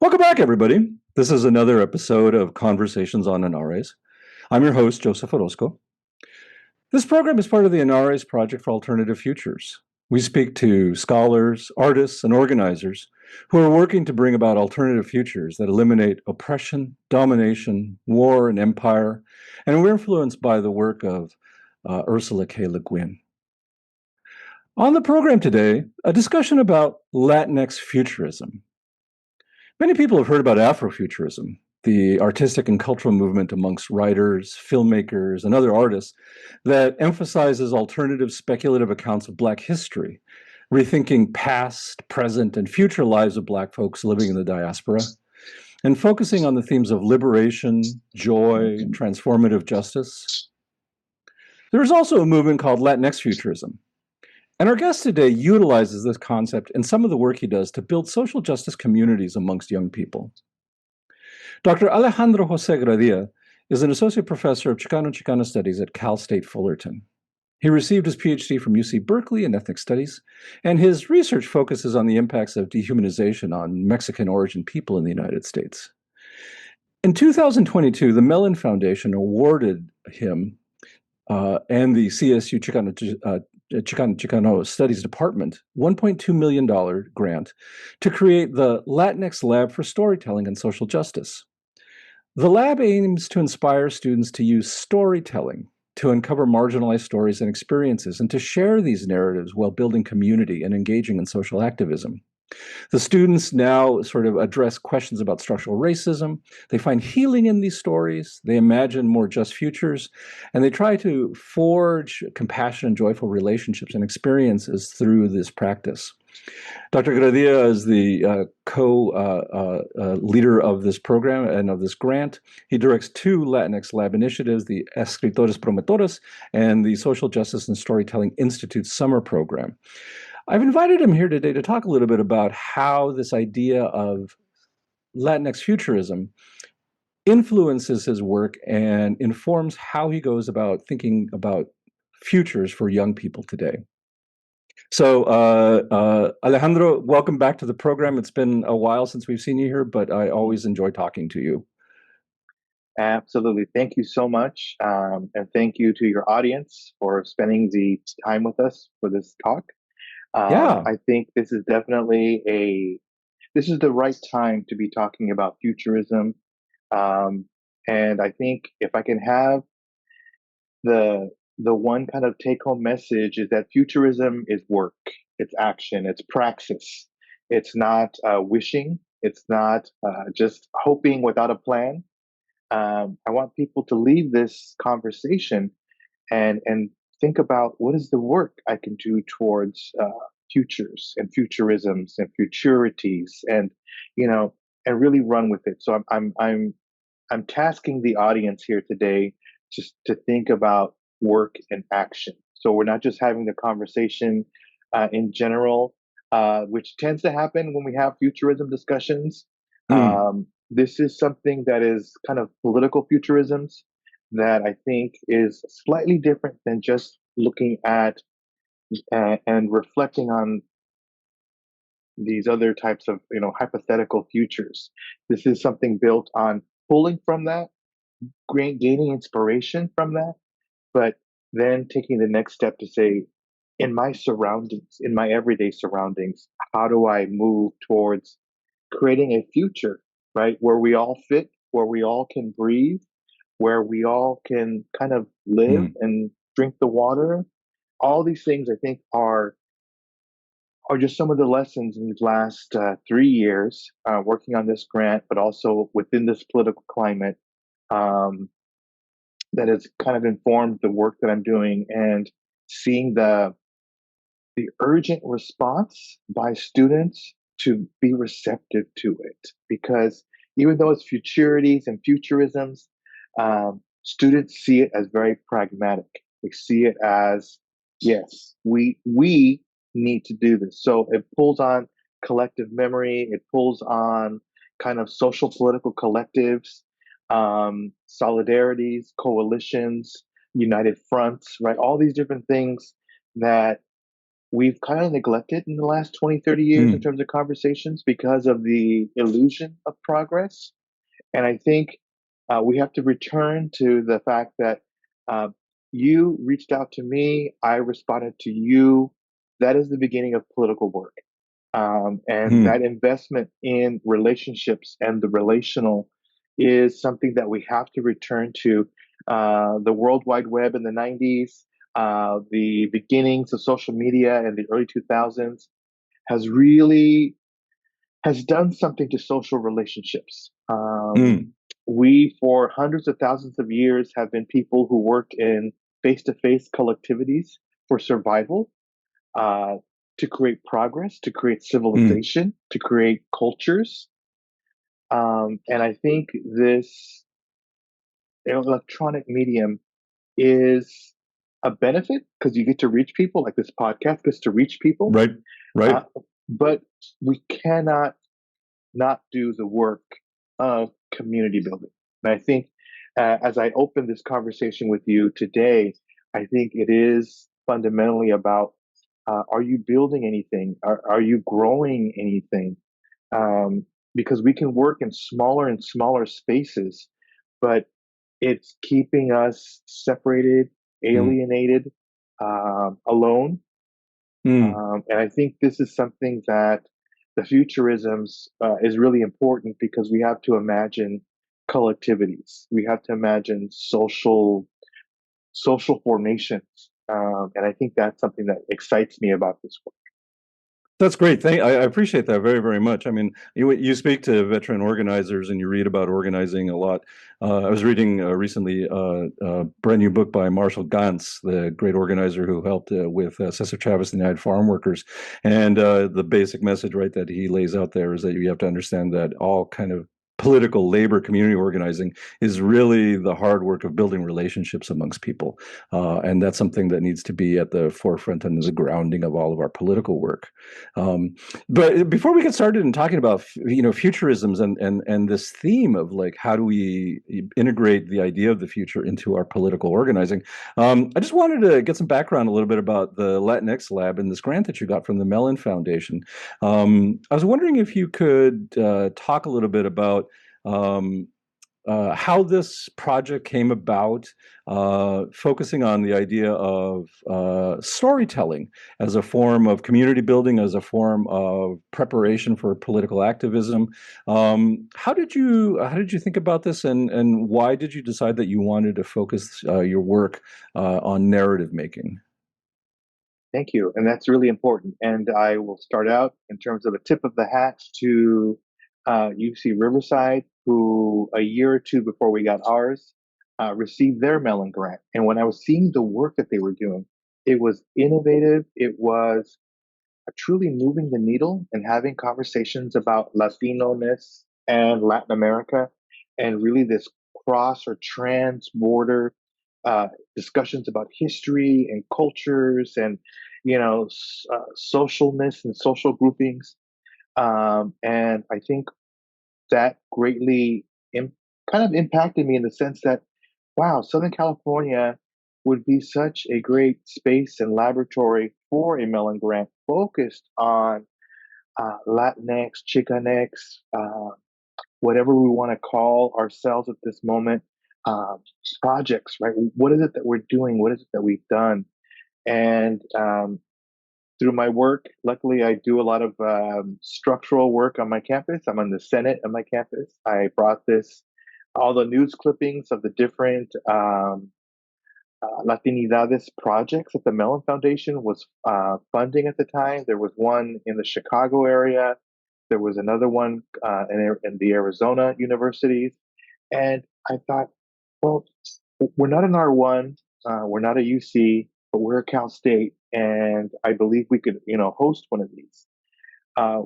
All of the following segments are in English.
Welcome back, everybody. This is another episode of Conversations on Anarres. I'm your host, Joseph Orozco. This program is part of the Anarres Project for Alternative Futures. We speak to scholars, artists, and organizers who are working to bring about alternative futures that eliminate oppression, domination, war, and empire, and we're influenced by the work of Ursula K. Le Guin. On the program today, a discussion about Latinx Futurism. Many people have heard about Afrofuturism, the artistic and cultural movement amongst writers, filmmakers, and other artists that emphasizes alternative speculative accounts of Black history, rethinking past, present, and future lives of Black folks living in the diaspora, and focusing on the themes of liberation, joy, and transformative justice. There is also a movement called Latinx Futurism, and our guest today utilizes this concept in some of the work he does to build social justice communities amongst young people. Dr. Alexandro Jose Gradilla is an associate professor of Chicano Studies at Cal State Fullerton. He received his PhD from UC Berkeley in ethnic studies, and his research focuses on the impacts of dehumanization on Mexican origin people in the United States. In 2022, the Mellon Foundation awarded him and the CSU Chicano Studies Department $1.2 million grant to create the Latinx Lab for Storytelling and Social Justice. The lab aims to inspire students to use storytelling to uncover marginalized stories and experiences and to share these narratives while building community and engaging in social activism. The students now sort of address questions about structural racism. They find healing in these stories. They imagine more just futures, and they try to forge compassion and joyful relationships and experiences through this practice. Dr. Gradilla is the co-leader of this program and of this grant. He directs two Latinx Lab initiatives, the Escritores Promotores and the Social Justice and Storytelling Institute Summer Program. I've invited him here today to talk a little bit about how this idea of Latinx futurism influences his work and informs how he goes about thinking about futures for young people today. So, Alejandro, welcome back to the program. It's been a while since we've seen you here, but I always enjoy talking to you. Absolutely. Thank you so much. And thank you to your audience for spending the time with us for this talk. Yeah. I think this is definitely this is the right time to be talking about futurism. And I think if I can have the the one kind of take home message is that futurism is work, it's action, it's praxis. It's not wishing. It's not just hoping without a plan. I want people to leave this conversation and think about what is the work I can do towards futures and futurisms and futurities, and you know, and really run with it. So I'm tasking the audience here today just to think about work and action. So we're not just having the conversation in general, which tends to happen when we have futurism discussions. Mm. This is something that is kind of political futurisms that I think is slightly different than just looking at and reflecting on these other types of hypothetical futures. This is something built on pulling from that, gaining inspiration from that, but then taking the next step to say, in my surroundings, in my everyday surroundings, how do I move towards creating a future, right? Where we all fit, where we all can breathe, where we all can kind of live Mm. and drink the water. All these things I think are just some of the lessons in these last 3 years working on this grant, but also within this political climate um, that has kind of informed the work that I'm doing, and seeing the urgent response by students to be receptive to it. Because even though it's futurities and futurisms, students see it as very pragmatic. They see it as, yes, we need to do this. So it pulls on collective memory. It pulls on kind of social political collectives, solidarities, coalitions, united fronts, right? All these different things that we've kind of neglected in the last 20, 30 years in Mm, terms of conversations because of the illusion of progress. And I think we have to return to the fact that uh, you reached out to me, I responded to you. That is the beginning of political work. And that mm, investment in relationships and the relational is something that we have to return to. The World Wide Web in the 90s, the beginnings of social media in the early 2000s has really has done something to social relationships. mm, We, for hundreds of thousands of years, have been people who work in face to face collectivities for survival, uh, to create progress, to create mm. civilization, to create cultures. And I think this electronic medium is a benefit because you get to reach people, like this podcast gets to reach people. Right, Uh, right. but we cannot not do the work of community building. And I think as I open this conversation with you today, I think it is fundamentally about are you building anything? Are you growing anything? Because we can work in smaller and smaller spaces, but it's keeping us separated, Mm, alienated, alone. mm. And I think this is something that the futurisms is really important because we have to imagine collectivities. We have to imagine social formations. And I think that's something that excites me about this work. That's great. I appreciate that very, very much. I mean, you speak to veteran organizers and you read about organizing a lot. I was reading recently a brand new book by Marshall Gantz, the great organizer who helped with Cesar Chavez and the United Farm Workers. And the basic message, right, that he lays out there is that you have to understand that all kind of political labor community organizing is really the hard work of building relationships amongst people. And that's something that needs to be at the forefront and the grounding of all of our political work. Um, but before we get started in talking about futurisms and this theme of like how do we integrate the idea of the future into our political organizing, I just wanted to get some background a little bit about the Latinx Lab and this grant that you got from the Mellon Foundation. I was wondering if you could talk a little bit about um, how this project came about, focusing on the idea of storytelling as a form of community building, as a form of preparation for political activism. How did you think about this, and why did you decide that you wanted to focus your work on narrative making? Thank you. And that's really important. And I will start out in terms of a tip of the hat to UC Riverside, who a year or two before we got ours received their Mellon grant. And when I was seeing the work that they were doing, it was innovative. It was truly moving the needle and having conversations about Latino-ness and Latin America, and really this cross or trans border discussions about history and cultures and socialness and social groupings. And I think that greatly kind of impacted me in the sense that, wow, Southern California would be such a great space and laboratory for a Mellon grant focused on Latinx, Chicanx, whatever we want to call ourselves at this moment, uh, projects, right? What is it that we're doing? What is it that we've done? And through my work, luckily, I do a lot of structural work on my campus. I'm on the Senate on my campus. I brought all the news clippings of the different Latinidades projects that the Mellon Foundation was funding at the time. There was one in the Chicago area. There was another one in the Arizona universities. And I thought, well, we're not an R1, we're not a UC, but we're a Cal State, and I believe we could, host one of these.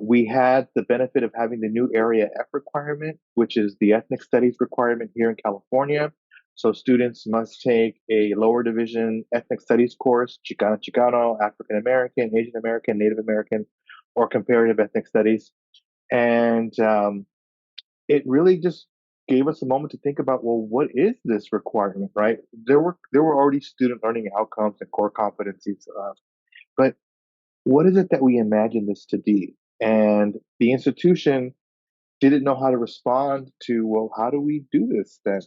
We had the benefit of having the new Area F requirement, which is the ethnic studies requirement here in California. So students must take a lower division ethnic studies course, Chicano, Chicano, African American, Asian American, Native American, or comparative ethnic studies. And it really just gave us a moment to think about, well, what is this requirement, right? There were already student learning outcomes and core competencies, but what is it that we imagine this to be? And the institution didn't know how to respond to, well, how do we do this then?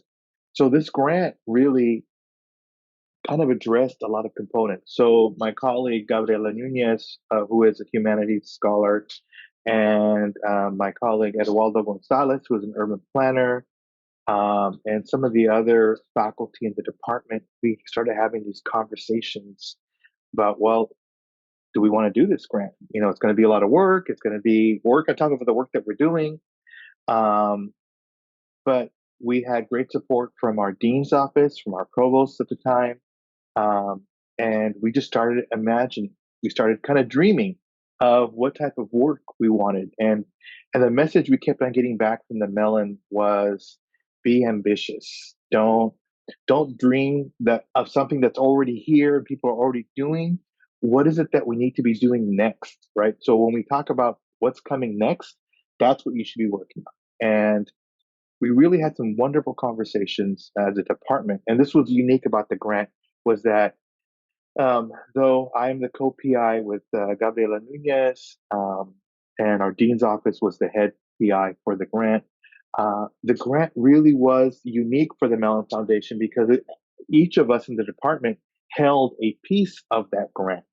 So this grant really kind of addressed a lot of components. So my colleague Gabriela Nunez, who is a humanities scholar, and my colleague Eduardo Gonzalez, who is an urban planner, and some of the other faculty in the department, we started having these conversations about, well, do we want to do this grant? You know, it's going to be a lot of work. It's going to be work on top of the work that we're doing. Um, but we had great support from our dean's office, from our provost at the time, um, and we just started imagining. We started kind of dreaming of what type of work we wanted, and the message we kept on getting back from the Mellon was, "Be ambitious. Don't dream that of something that's already here and people are already doing. What is it that we need to be doing next, right? So when we talk about what's coming next, that's what you should be working on." And we really had some wonderful conversations as a department. And this was unique about the grant was that though I'm the co-PI with Gabriela Nunez, and our dean's office was the head PI for the grant really was unique for the Mellon Foundation because each of us in the department held a piece of that grant.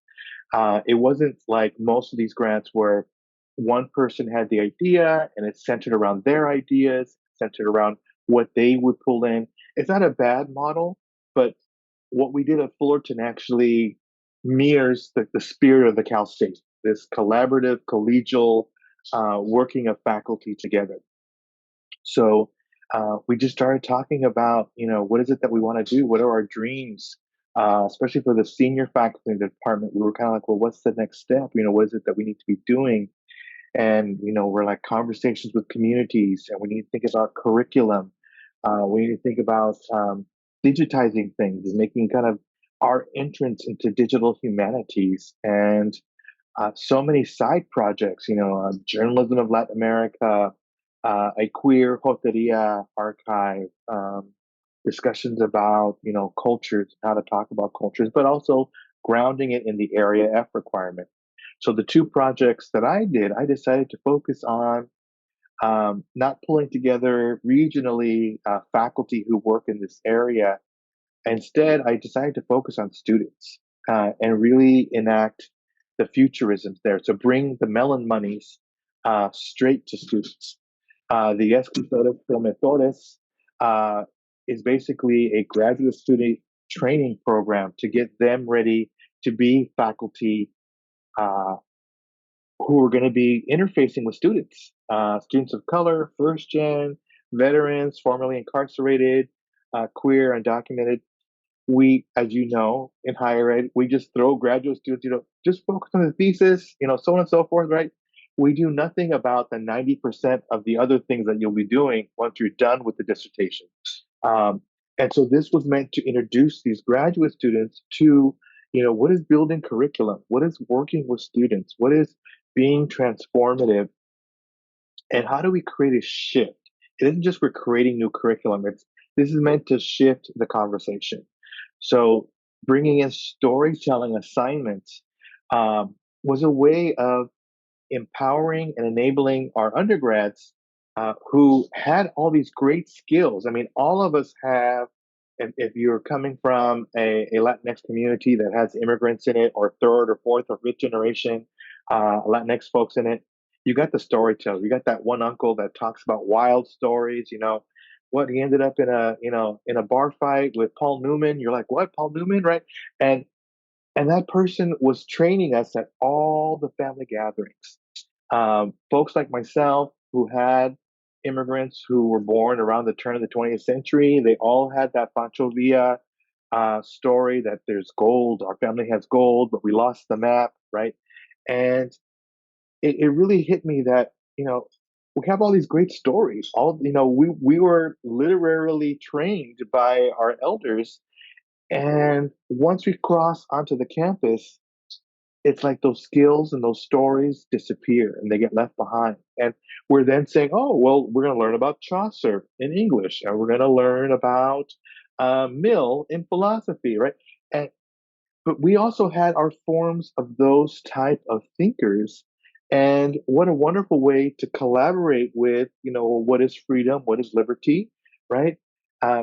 It wasn't like most of these grants where one person had the idea and it's centered around their ideas, centered around what they would pull in. It's not a bad model, but what we did at Fullerton actually mirrors the spirit of the Cal State, this collaborative, collegial working of faculty together. So we just started talking about, you know, what is it that we want to do? What are our dreams? Especially for the senior faculty in the department, we were kind of like, well, what's the next step? You know, what is it that we need to be doing? And, you know, we're like conversations with communities, and we need to think about curriculum. We need to think about digitizing things and making kind of our entrance into digital humanities. And so many side projects, you know, journalism of Latin America, a queer joteria archive, discussions about, you know, cultures, how to talk about cultures, but also grounding it in the Area F requirement. So the two projects that I did, I decided to focus on not pulling together regionally faculty who work in this area. Instead, I decided to focus on students and really enact the futurisms there. So bring the Mellon monies straight to students. The Escritores Promotores is basically a graduate student training program to get them ready to be faculty uh, who are going to be interfacing with students, students of color, first gen, veterans, formerly incarcerated, queer, undocumented. We, as you know, in higher ed, we just throw graduate students, you know, just focus on the thesis, you know, so on and so forth, right? We do nothing about the 90% of the other things that you'll be doing once you're done with the dissertation. Um, and so this was meant to introduce these graduate students to, you know, what is building curriculum? What is working with students? What is being transformative? And how do we create a shift? It isn't just we're creating new curriculum. This is meant to shift the conversation. So bringing in storytelling assignments was a way of empowering and enabling our undergrads who had all these great skills. I mean, all of us have, if you're coming from a Latinx community that has immigrants in it, or third or fourth or fifth generation Latinx folks in it, you got the storyteller. You got that one uncle that talks about wild stories, you know, what he ended up in a bar fight with Paul Newman. You're like, what, Paul Newman, right? And and that person was training us at all the family gatherings. Folks like myself who had immigrants who were born around the turn of the 20th century, they all had that Pancho Villa story that there's gold, our family has gold, but we lost the map, right? And it really hit me that, you know, we have all these great stories. All, you know, we were literally trained by our elders, and once we cross onto the campus, it's like those skills and those stories disappear and they get left behind. And we're then saying, oh, well, we're going to learn about Chaucer in English, and we're going to learn about Mill in philosophy, right? And but we also had our forms of those type of thinkers. And what a wonderful way to collaborate with, what is freedom, what is liberty, right?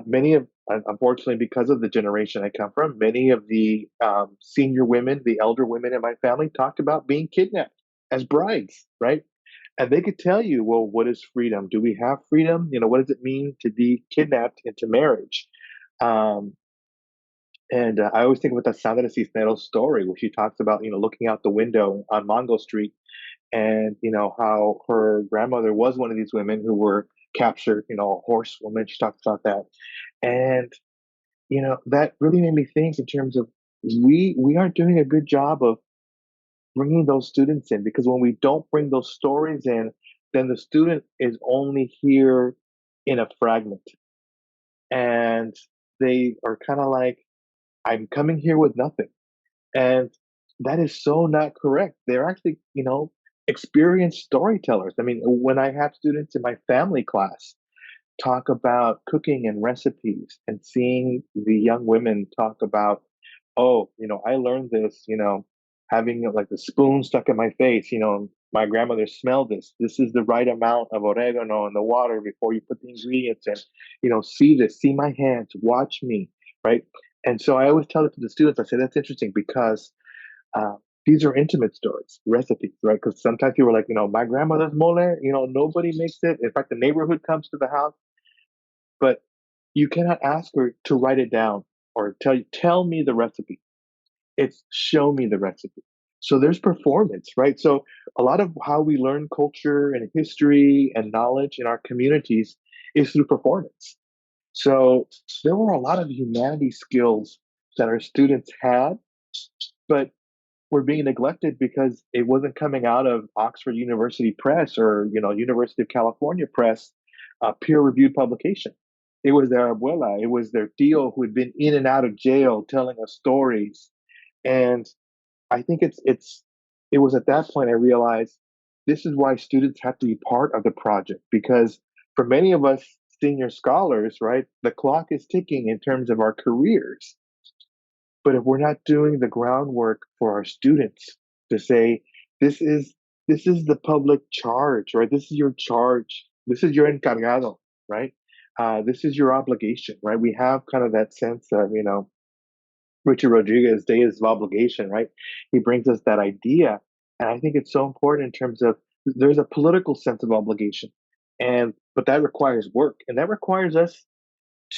Many of, unfortunately, because of the generation I come from, many of the senior women, the elder women in my family talked about being kidnapped as brides, right? And they could tell you, well, what is freedom? Do we have freedom? What does it mean to be kidnapped into marriage? Um, and I always think about that Sandra Cisneros story where she talks about, looking out the window on Mongo Street and, how her grandmother was one of these women who were captured, a horsewoman. She talks about that. And, that really made me think in terms of we aren't doing a good job of bringing those students in, because when we don't bring those stories in, then the student is only here in a fragment. And they are kind of like, I'm coming here with nothing. And that is so not correct. They're actually, experienced storytellers. I mean, when I have students in my family class talk about cooking and recipes and seeing the young women talk about, oh, I learned this, having like the spoon stuck in my face, my grandmother smelled this. This is the right amount of oregano in the water before you put the ingredients in. See this, see my hands, watch me, right? And so I always tell it to the students, I say, that's interesting because uh, these are intimate stories, recipes, right? Because sometimes people are like, my grandmother's mole, nobody makes it. In fact, the neighborhood comes to the house, but you cannot ask her to write it down or tell me the recipe. It's show me the recipe. So there's performance, right? So a lot of how we learn culture and history and knowledge in our communities is through performance. So there were a lot of humanity skills that our students had, but were being neglected because it wasn't coming out of Oxford University Press or University of California Press, peer-reviewed publication. It was their abuela, it was their tío who had been in and out of jail telling us stories. And I think it was at that point I realized this is why students have to be part of the project, because for many of us senior scholars, right, the clock is ticking in terms of our careers. But if we're not doing the groundwork for our students to say, this is this is the public charge, right? This is your charge. This is your encargado, right? This is your obligation, right? We have kind of that sense of, Richard Rodriguez, days of obligation, right? He brings us that idea. And I think it's so important in terms of there's a political sense of obligation. But that requires work. And that requires us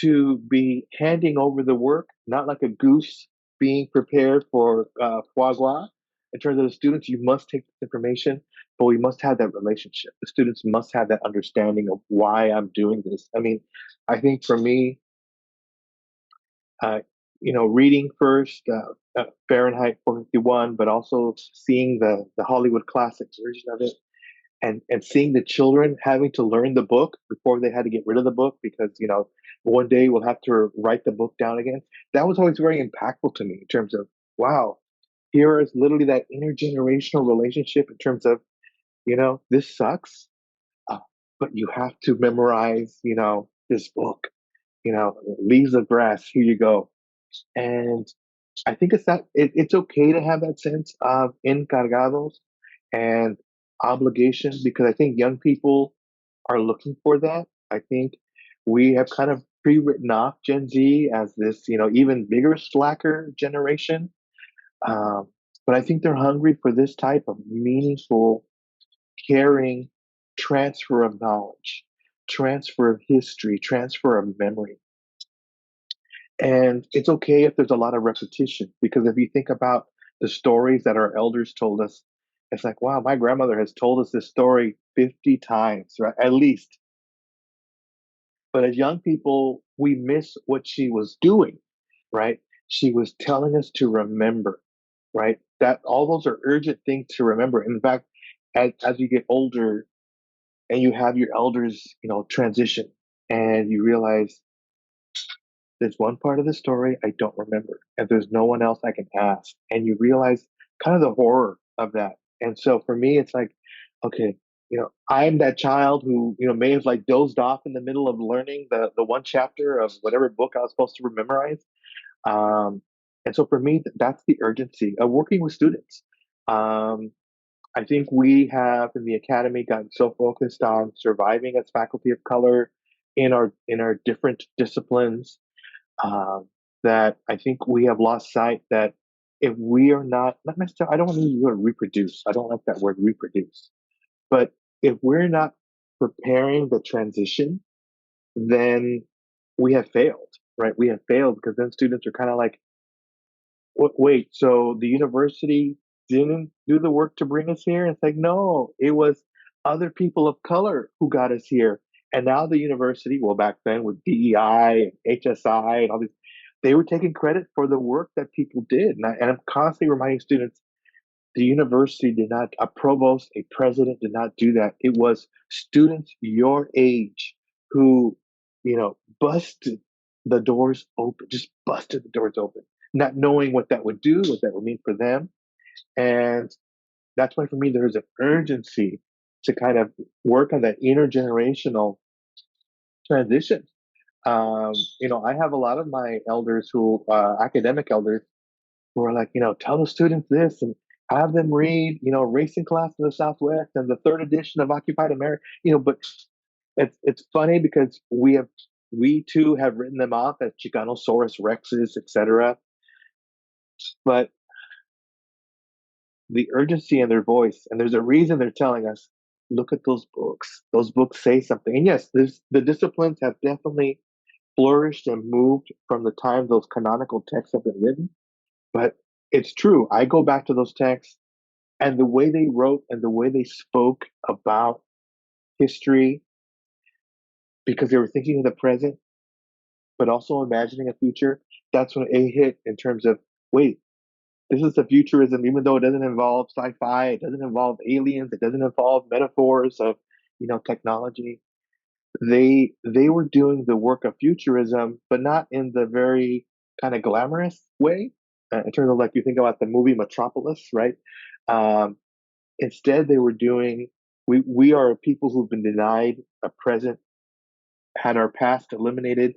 to be handing over the work, not like a goose being prepared for foie gras. In terms of the students, you must take this information, but we must have that relationship. The students must have that understanding of why I'm doing this. I mean, I think for me, uh, reading first Fahrenheit 451, but also seeing the Hollywood classics version of it, and seeing the children having to learn the book before they had to get rid of the book because one day we'll have to write the book down again. That was always very impactful to me in terms of, wow, here is literally that intergenerational relationship in terms of, this sucks, uh, but you have to memorize this book, leaves of grass, here you go. And I think it's okay to have that sense of encargados and obligation, because I think young people are looking for that. I think we have kind of pre-written off Gen Z as this, even bigger slacker generation. Um, but I think they're hungry for this type of meaningful, caring transfer of knowledge, transfer of history, transfer of memory. And it's okay if there's a lot of repetition, because if you think about the stories that our elders told us, it's like, wow, my grandmother has told us this story 50 times, right? At least. But as young people, we miss what she was doing, right? She was telling us to remember, right? That all those are urgent things to remember. In fact, as you get older and you have your elders, transition, and you realize there's one part of the story I don't remember, and there's no one else I can ask. And you realize kind of the horror of that. And so for me, it's like, okay, I'm that child who, may have like dozed off in the middle of learning the one chapter of whatever book I was supposed to memorize. Um, And so for me, that's the urgency of working with students. Um, I think we have in the academy gotten so focused on surviving as faculty of color in our different disciplines, um, that I think we have lost sight that if we are not necessarily, I don't want to use the word reproduce. I don't like that word reproduce. But if we're not preparing the transition, then we have failed, right? We have failed because then students are kind of like, wait, so the university didn't do the work to bring us here? It's like, no, it was other people of color who got us here. And now the university, well, back then with DEI and HSI and all these, they were taking credit for the work that people did. And I'm constantly reminding students, the university did not, a provost, a president did not do that. It was students your age who, busted the doors open, just busted the doors open, not knowing what that would do, what that would mean for them. And that's why for me, there's an urgency to kind of work on that intergenerational transition. I have a lot of my elders who, academic elders, who are like, tell the students this and have them read, Racing Class in the Southwest and the third edition of Occupied America, but it's funny because we too have written them off as Chicanosaurus Rexes, etc. But the urgency in their voice, and there's a reason they're telling us, look at those books. Those books say something. And yes, the disciplines have definitely flourished and moved from the time those canonical texts have been written. But it's true. I go back to those texts and the way they wrote and the way they spoke about history, because they were thinking of the present, but also imagining a future. That's when it hit in terms of, wait, this is a futurism, even though it doesn't involve sci-fi, it doesn't involve aliens, it doesn't involve metaphors of, technology. They were doing the work of futurism, but not in the very kind of glamorous way. In terms of like you think about the movie Metropolis, right? Um, Instead, they were doing. We are people who've been denied a present, had our past eliminated.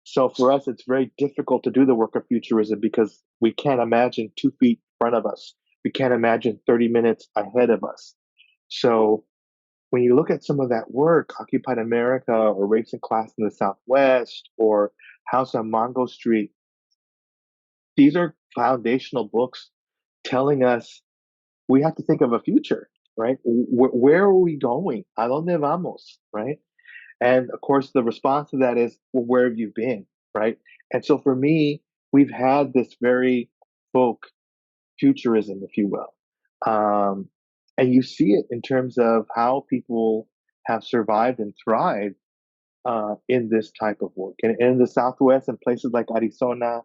So for us, it's very difficult to do the work of futurism because we can't imagine 2 feet in front of us. We can't imagine 30 minutes ahead of us. So when you look at some of that work, Occupied America or Race and Class in the Southwest or House on Mongo Street, these are foundational books telling us we have to think of a future, right? Where are we going? ¿A dónde vamos? Right? And of course, the response to that is, well, where have you been? Right? And so for me, we've had this very folk futurism, if you will. Um, and you see it in terms of how people have survived and thrived in this type of work. And in the Southwest and places like Arizona,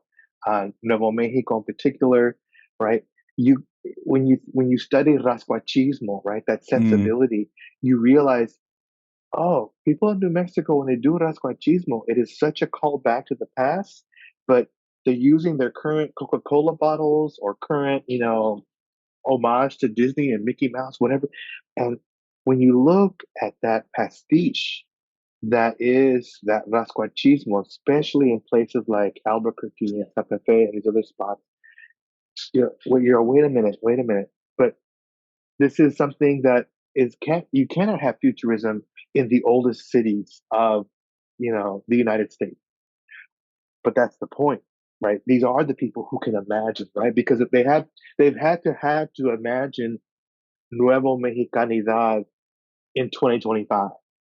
Nuevo Mexico in particular, right? You when you study rascuachismo, right, that Mm. sensibility, you realize, oh, people in New Mexico when they do rascuachismo, it is such a call back to the past, but they're using their current Coca-Cola bottles or current, homage to Disney and Mickey Mouse, whatever. And when you look at that pastiche that is that rascuachismo, especially in places like Albuquerque and Santa Fe and these other spots, wait a minute. But this is something that you cannot have futurism in the oldest cities of, the United States. But that's the point, right? These are the people who can imagine, right? Because if they've had to imagine Nuevo Mexicanidad in 2025,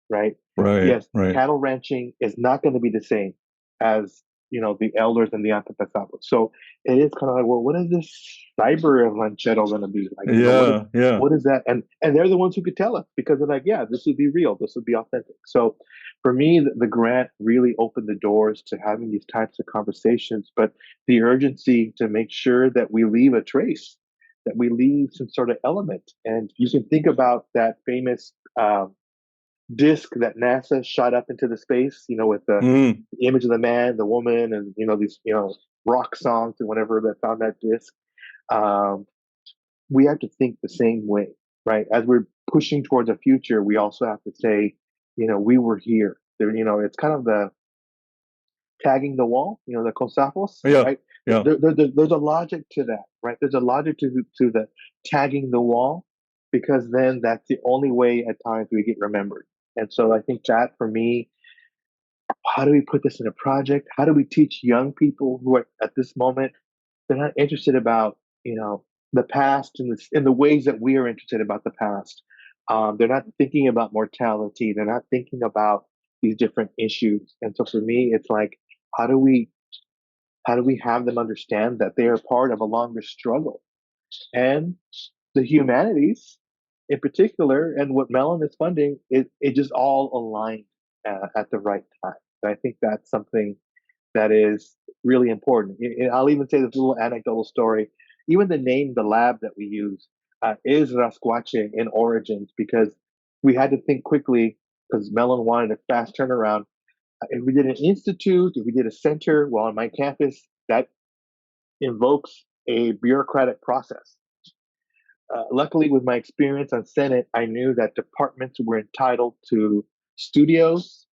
right? Right, Yes, right. cattle ranching is not going to be the same as the elders and the antepasados. So it is kind of like, well, what is this cyber ranchero going to be like? Yeah, yeah. What is that? And they're the ones who could tell us because they're like, yeah, this would be real, this would be authentic. So for me, the grant really opened the doors to having these types of conversations, but the urgency to make sure that we leave a trace, that we leave some sort of element. And you can think about that famous disc that NASA shot up into the space, with Mm. the image of the man, the woman, and these rock songs and whatever that found that disc. Um, we have to think the same way, right? As we're pushing towards a future, we also have to say, we were here. There, it's kind of the tagging the wall, the Cosafos, Yeah, right? Yeah. There's a logic to that, right? There's a logic to the tagging the wall, because then that's the only way at times we get remembered. And so I think that for me, how do we put this in a project? How do we teach young people who are at this moment, they're not interested about, the past in the ways that we are interested about the past. They're not thinking about mortality. They're not thinking about these different issues. And so for me, it's like, how do we how do we have them understand that they are part of a longer struggle? And the humanities, in particular, and what Mellon is funding, it just all aligned at the right time. And I think that's something that is really important. I'll even say this little anecdotal story. Even the name, the lab that we use, is Rasquache in origins, because we had to think quickly because Mellon wanted a fast turnaround. If we did an institute, if we did a center, well, on my campus, that invokes a bureaucratic process. Luckily, with my experience on Senate, I knew that departments were entitled to studios,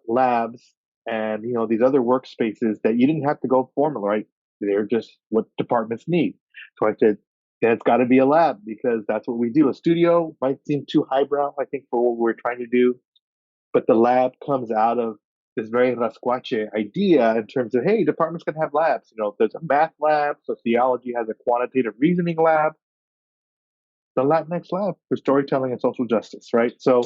labs, and these other workspaces that you didn't have to go formal, right? They're just what departments need. So I said, then it's got to be a lab, because that's what we do. A studio might seem too highbrow, I think, for what we're trying to do, but the lab comes out of this very Rasquache idea in terms of, hey, departments can have labs. There's a math lab, sociology has a quantitative reasoning lab, the Latinx Lab for storytelling and social justice, right? So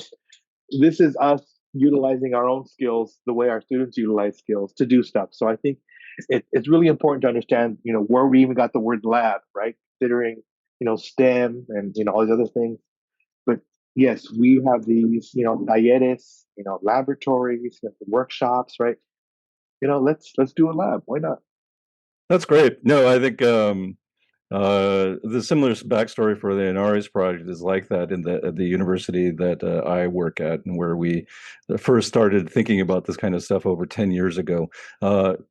this is us utilizing our own skills the way our students utilize skills to do stuff. So I think it's really important to understand, where we even got the word lab, right? Considering, STEM and, all these other things. But yes, we have these, talleres, laboratories, workshops, right? Let's do a lab. Why not? That's great. No, I think the similar backstory for the Anarres project is like that in the university that I work at, and where we first started thinking about this kind of stuff over 10 years ago.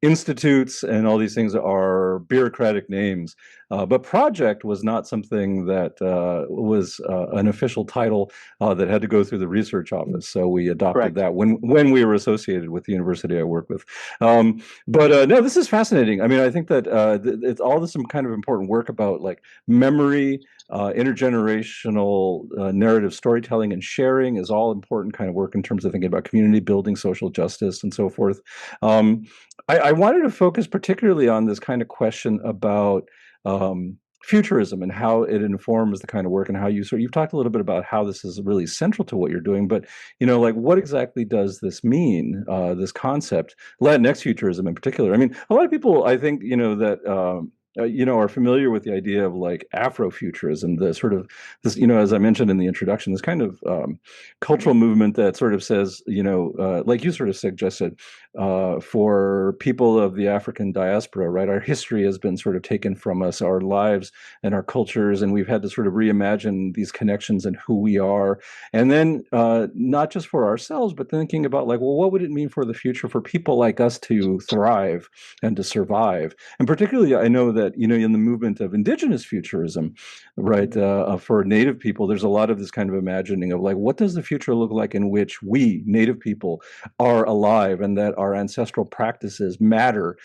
Institutes and all these things are bureaucratic names, but project was not something that was an official title that had to go through the research office. So we adopted Correct. that when we were associated with the university I work with. But no, this is fascinating. I mean, I think that it's all this some kind of important work about like memory, intergenerational narrative storytelling and sharing is all important kind of work in terms of thinking about community building, social justice, and so forth. Um, I wanted to focus particularly on this kind of question about futurism and how it informs the kind of work, and how you've talked a little bit about how this is really central to what you're doing, but like what exactly does this mean, this concept, Latinx futurism in particular? I mean, a lot of people, I think, that are familiar with the idea of like Afrofuturism, the sort of this, as I mentioned in the introduction, this kind of cultural movement that sort of says, like you sort of suggested, for people of the African diaspora, right? Our history has been sort of taken from us, our lives and our cultures, and we've had to sort of reimagine these connections and who we are. And then not just for ourselves, but thinking about like, well, what would it mean for the future for people like us to thrive and to survive? And particularly, I know that, in the movement of indigenous futurism, right, for Native people, there's a lot of this kind of imagining of like, what does the future look like in which we, Native people, are alive, and that our ancestral practices matter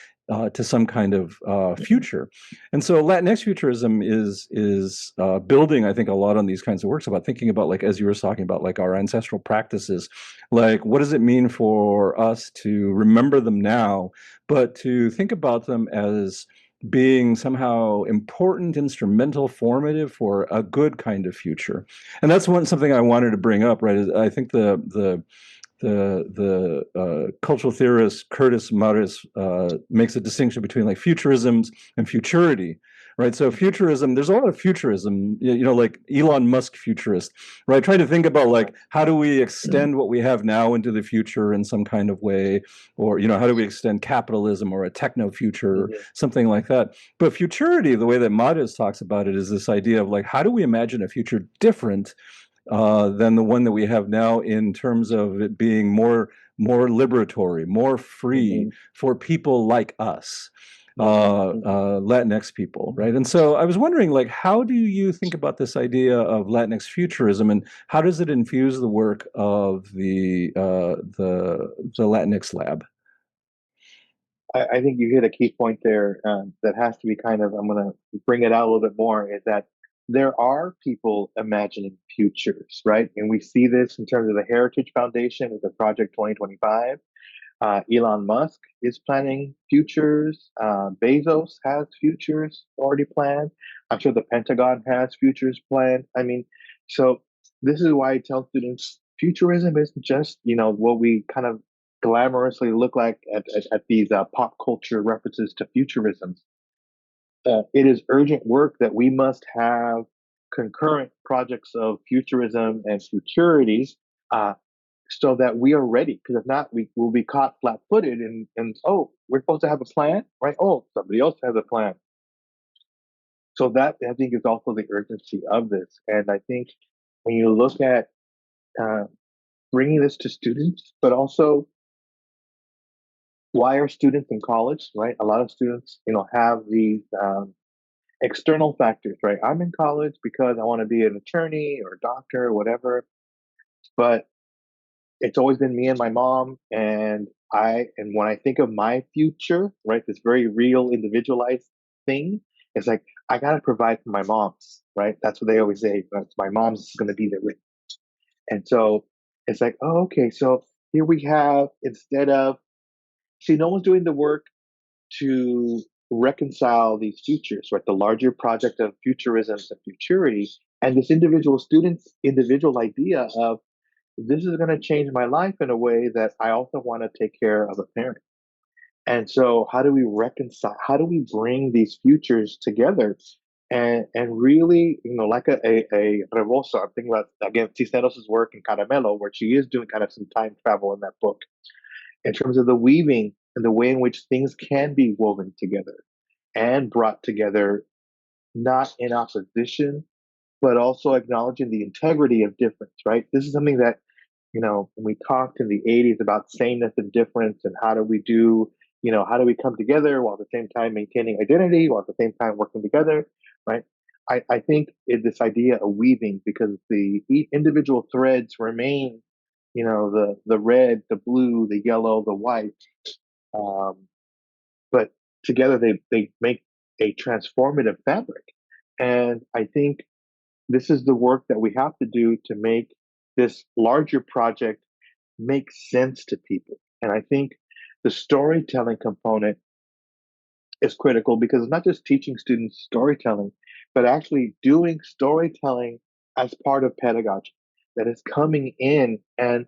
to some kind of future. And so Latinx futurism is building, I think, a lot on these kinds of works about thinking about, like, as you were talking about, like our ancestral practices, like what does it mean for us to remember them now, but to think about them as being somehow important, instrumental, formative for a good kind of future. And that's something I wanted to bring up, right? Is I think the cultural theorist Curtis Mares makes a distinction between like futurisms and futurity, right? So futurism, there's a lot of futurism, like Elon Musk futurist, right? Trying to think about like how do we extend what we have now into the future in some kind of way, or how do we extend capitalism or a techno future, or something like that. But futurity, the way that Mares talks about it, is this idea of like how do we imagine a future different than the one that we have now, in terms of it being more liberatory, more free for people like us, Latinx people, right? And so I was wondering, like, how do you think about this idea of Latinx futurism, and how does it infuse the work of the Latinx Lab? I think you hit a key point there that has to be kind of, I'm going to bring it out a little bit more, is that there are people imagining futures, right? And we see this in terms of the Heritage Foundation with the Project 2025. Elon Musk is planning futures. Bezos has futures already planned. I'm sure the Pentagon has futures planned. I mean, so this is why I tell students futurism isn't just, what we kind of glamorously look like at these pop culture references to futurism. It is urgent work that we must have concurrent projects of futurism and futurities uh, so that we are ready. Because if not, we will be caught flat-footed and oh, we're supposed to have a plan, right? Oh, somebody else has a plan. So that I think is also the urgency of this. And I think when you look at uh, bringing this to students, but also why are students in college, right? A lot of students, have these external factors, right? I'm in college because I want to be an attorney or a doctor or whatever. But it's always been me and my mom, and when I think of my future, right, this very real individualized thing, it's like I gotta provide for my mom's, right? That's what they always say. That's my mom's gonna be there with me. And so it's like, oh, okay, so here we have, instead of, see, no one's doing the work to reconcile these futures, right? The larger project of futurism and futurity, and this individual student's individual idea of this is going to change my life in a way that I also want to take care of a parent. And so, how do we reconcile? How do we bring these futures together? And really, like a Rebosa, I'm thinking about, again, Cisneros' work in Caramelo, where she is doing kind of some time travel in that book, in terms of the weaving and the way in which things can be woven together and brought together, not in opposition, but also acknowledging the integrity of difference, right? This is something that, when we talked in the 80s about sameness and difference and how do we do, how do we come together while at the same time maintaining identity, while at the same time working together, right? I think this idea of weaving, because the individual threads remain, the red, the blue, the yellow, the white, um, but together they make a transformative fabric. And I think this is the work that we have to do to make this larger project make sense to people. And I think the storytelling component is critical because it's not just teaching students storytelling, but actually doing storytelling as part of pedagogy that is coming in and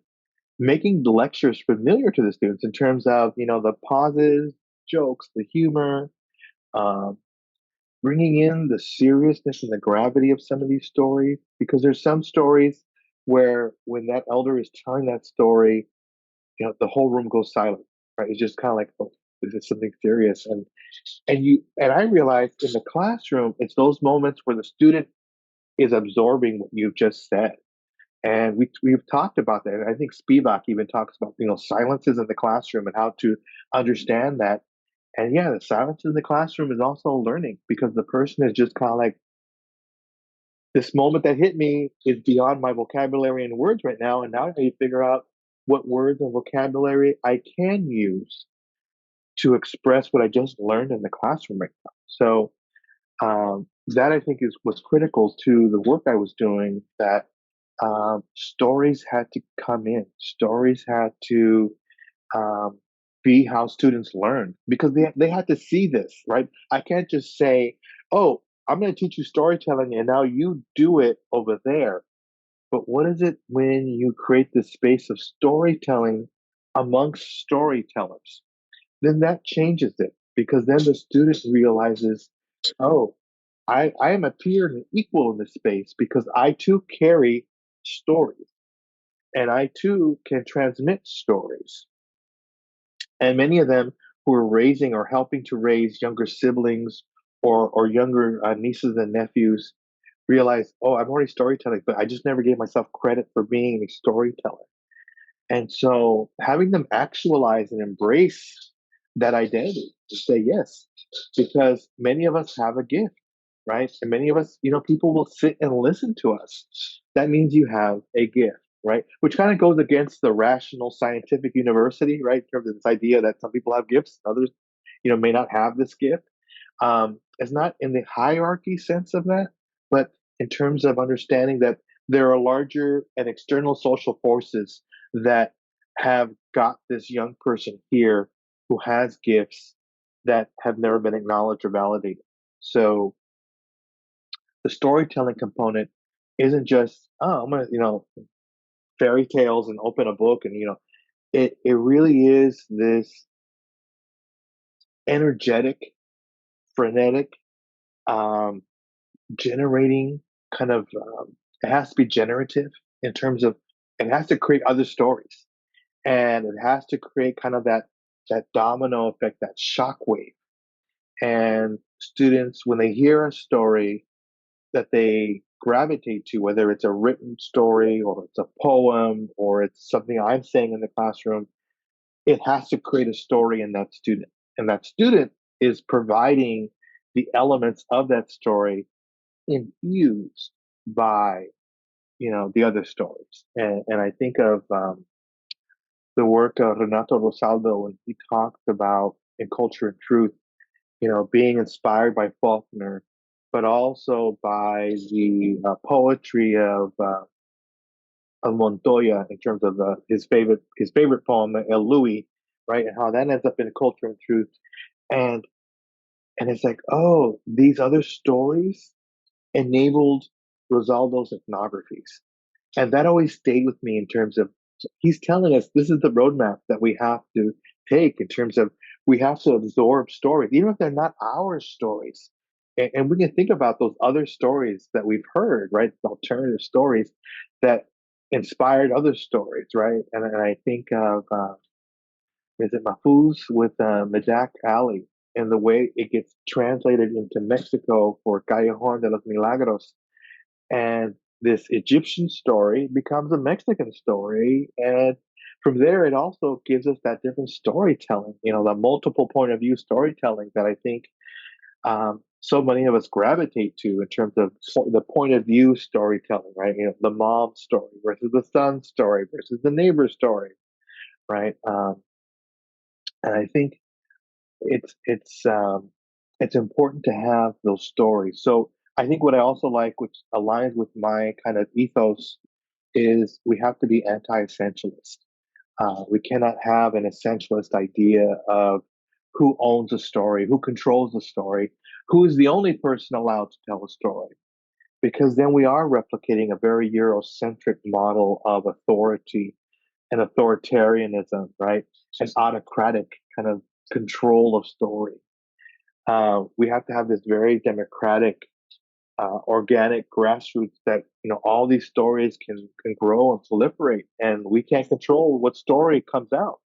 making the lectures familiar to the students in terms of, the pauses, jokes, the humor, um, bringing in the seriousness and the gravity of some of these stories, because there's some stories where when that elder is telling that story, the whole room goes silent, right? It's just kind of like, oh, is this something serious? And I realized in the classroom, it's those moments where the student is absorbing what you've just said. And we've talked about that. And I think Spivak even talks about, silences in the classroom and how to understand that. And yeah, the silence in the classroom is also learning, because the person is just kind of like, this moment that hit me is beyond my vocabulary and words right now. And now I need to figure out what words and vocabulary I can use to express what I just learned in the classroom right now. So that I think was critical to the work I was doing. That stories had to come in. Stories had to um, be how students learn, because they had to see this, right? I can't just say, oh, I'm going to teach you storytelling and now you do it over there. But what is it when you create this space of storytelling amongst storytellers? Then that changes it, because then the student realizes, oh, I am a peer and an equal in this space because I too carry stories and I too can transmit stories. And many of them who are raising or helping to raise younger siblings or younger nieces and nephews realize, oh, I'm already storytelling, but I just never gave myself credit for being a storyteller. And so having them actualize and embrace that identity, to say yes, because many of us have a gift, right? And many of us, people will sit and listen to us. That means you have a gift, right? Which kind of goes against the rational scientific university, right? In terms of this idea that some people have gifts, others may not have this gift. It's not in the hierarchy sense of that, but in terms of understanding that there are larger and external social forces that have got this young person here who has gifts that have never been acknowledged or validated. So the storytelling component isn't just, oh, I'm gonna, fairy tales and open a book and it really is this energetic, frenetic, um, generating kind of it has to be generative in terms of it has to create other stories and it has to create kind of that domino effect, that shock wave. And students, when they hear a story that they gravitate to, whether it's a written story or it's a poem or it's something I'm saying in the classroom, it has to create a story in that student. And that student is providing the elements of that story infused by, the other stories. And I think of the work of Renato Rosaldo when he talks about in Culture and Truth, being inspired by Faulkner, but also by the poetry of Montoya in terms of his favorite poem El Louis, right, and how that ends up in Culture and Truth, and and it's like, oh, these other stories enabled Rosaldo's ethnographies, and that always stayed with me in terms of he's telling us this is the roadmap that we have to take in terms of we have to absorb stories, even if they're not our stories. And we can think about those other stories that we've heard, right? Alternative stories that inspired other stories, right? And I think of, is it Mahfouz with Majak Ali and the way it gets translated into Mexico for Callejon de los Milagros, and this Egyptian story becomes a Mexican story. And from there, it also gives us that different storytelling, the multiple point of view storytelling that I think so many of us gravitate to in terms of the point of view storytelling, right? The mom story versus the son story versus the neighbor story, right? And I think it's important to have those stories. So I think what I also like, which aligns with my kind of ethos, is we have to be anti-essentialist. We cannot have an essentialist idea of who owns a story, who controls the story, who is the only person allowed to tell a story. Because then we are replicating a very Eurocentric model of authority and authoritarianism, right? An autocratic kind of control of story. We have to have this very democratic, organic grassroots that all these stories can grow and proliferate, and we can't control what story comes out.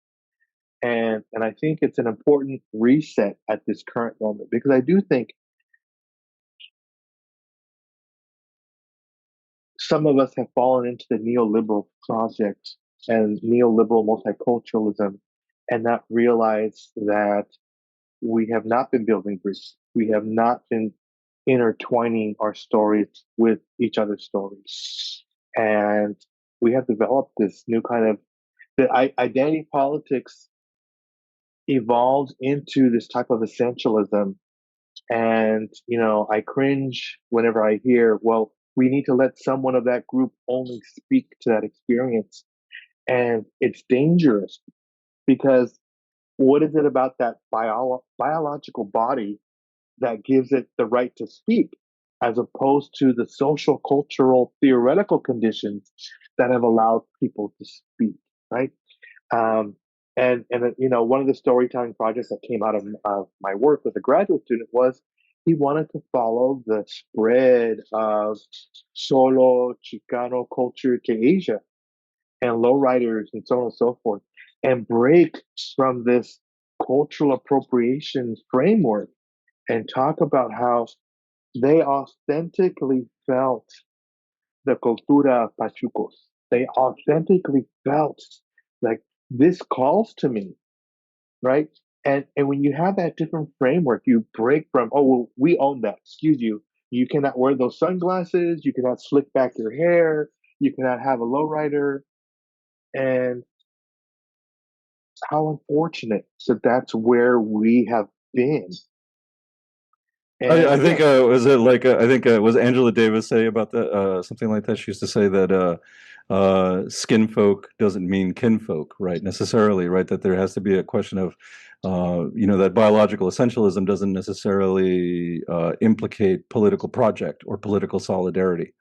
And I think it's an important reset at this current moment because I do think some of us have fallen into the neoliberal project and neoliberal multiculturalism and not realized that we have not been building bridges. We have not been intertwining our stories with each other's stories. And we have developed this new kind of the identity politics evolved into this type of essentialism. And, I cringe whenever I hear, well, we need to let someone of that group only speak to that experience. And it's dangerous because what is it about that biological body that gives it the right to speak, as opposed to the social, cultural, theoretical conditions that have allowed people to speak, right? Um, and one of the storytelling projects that came out of my work with a graduate student was he wanted to follow the spread of solo Chicano culture to Asia and lowriders and so on and so forth, and break from this cultural appropriation framework and talk about how they authentically felt the cultura pachucos. They authentically felt like this calls to me, right? And when you have that different framework, you break from, oh, well, we own that. Excuse you. You cannot wear those sunglasses. You cannot slick back your hair. You cannot have a lowrider. And how unfortunate that that's where we have been. I And think again, was it like I think was Angela Davis say about that something like that. She used to say that skin folk doesn't mean kinfolk, right? Necessarily, right? That there has to be a question of that biological essentialism doesn't necessarily implicate political project or political solidarity,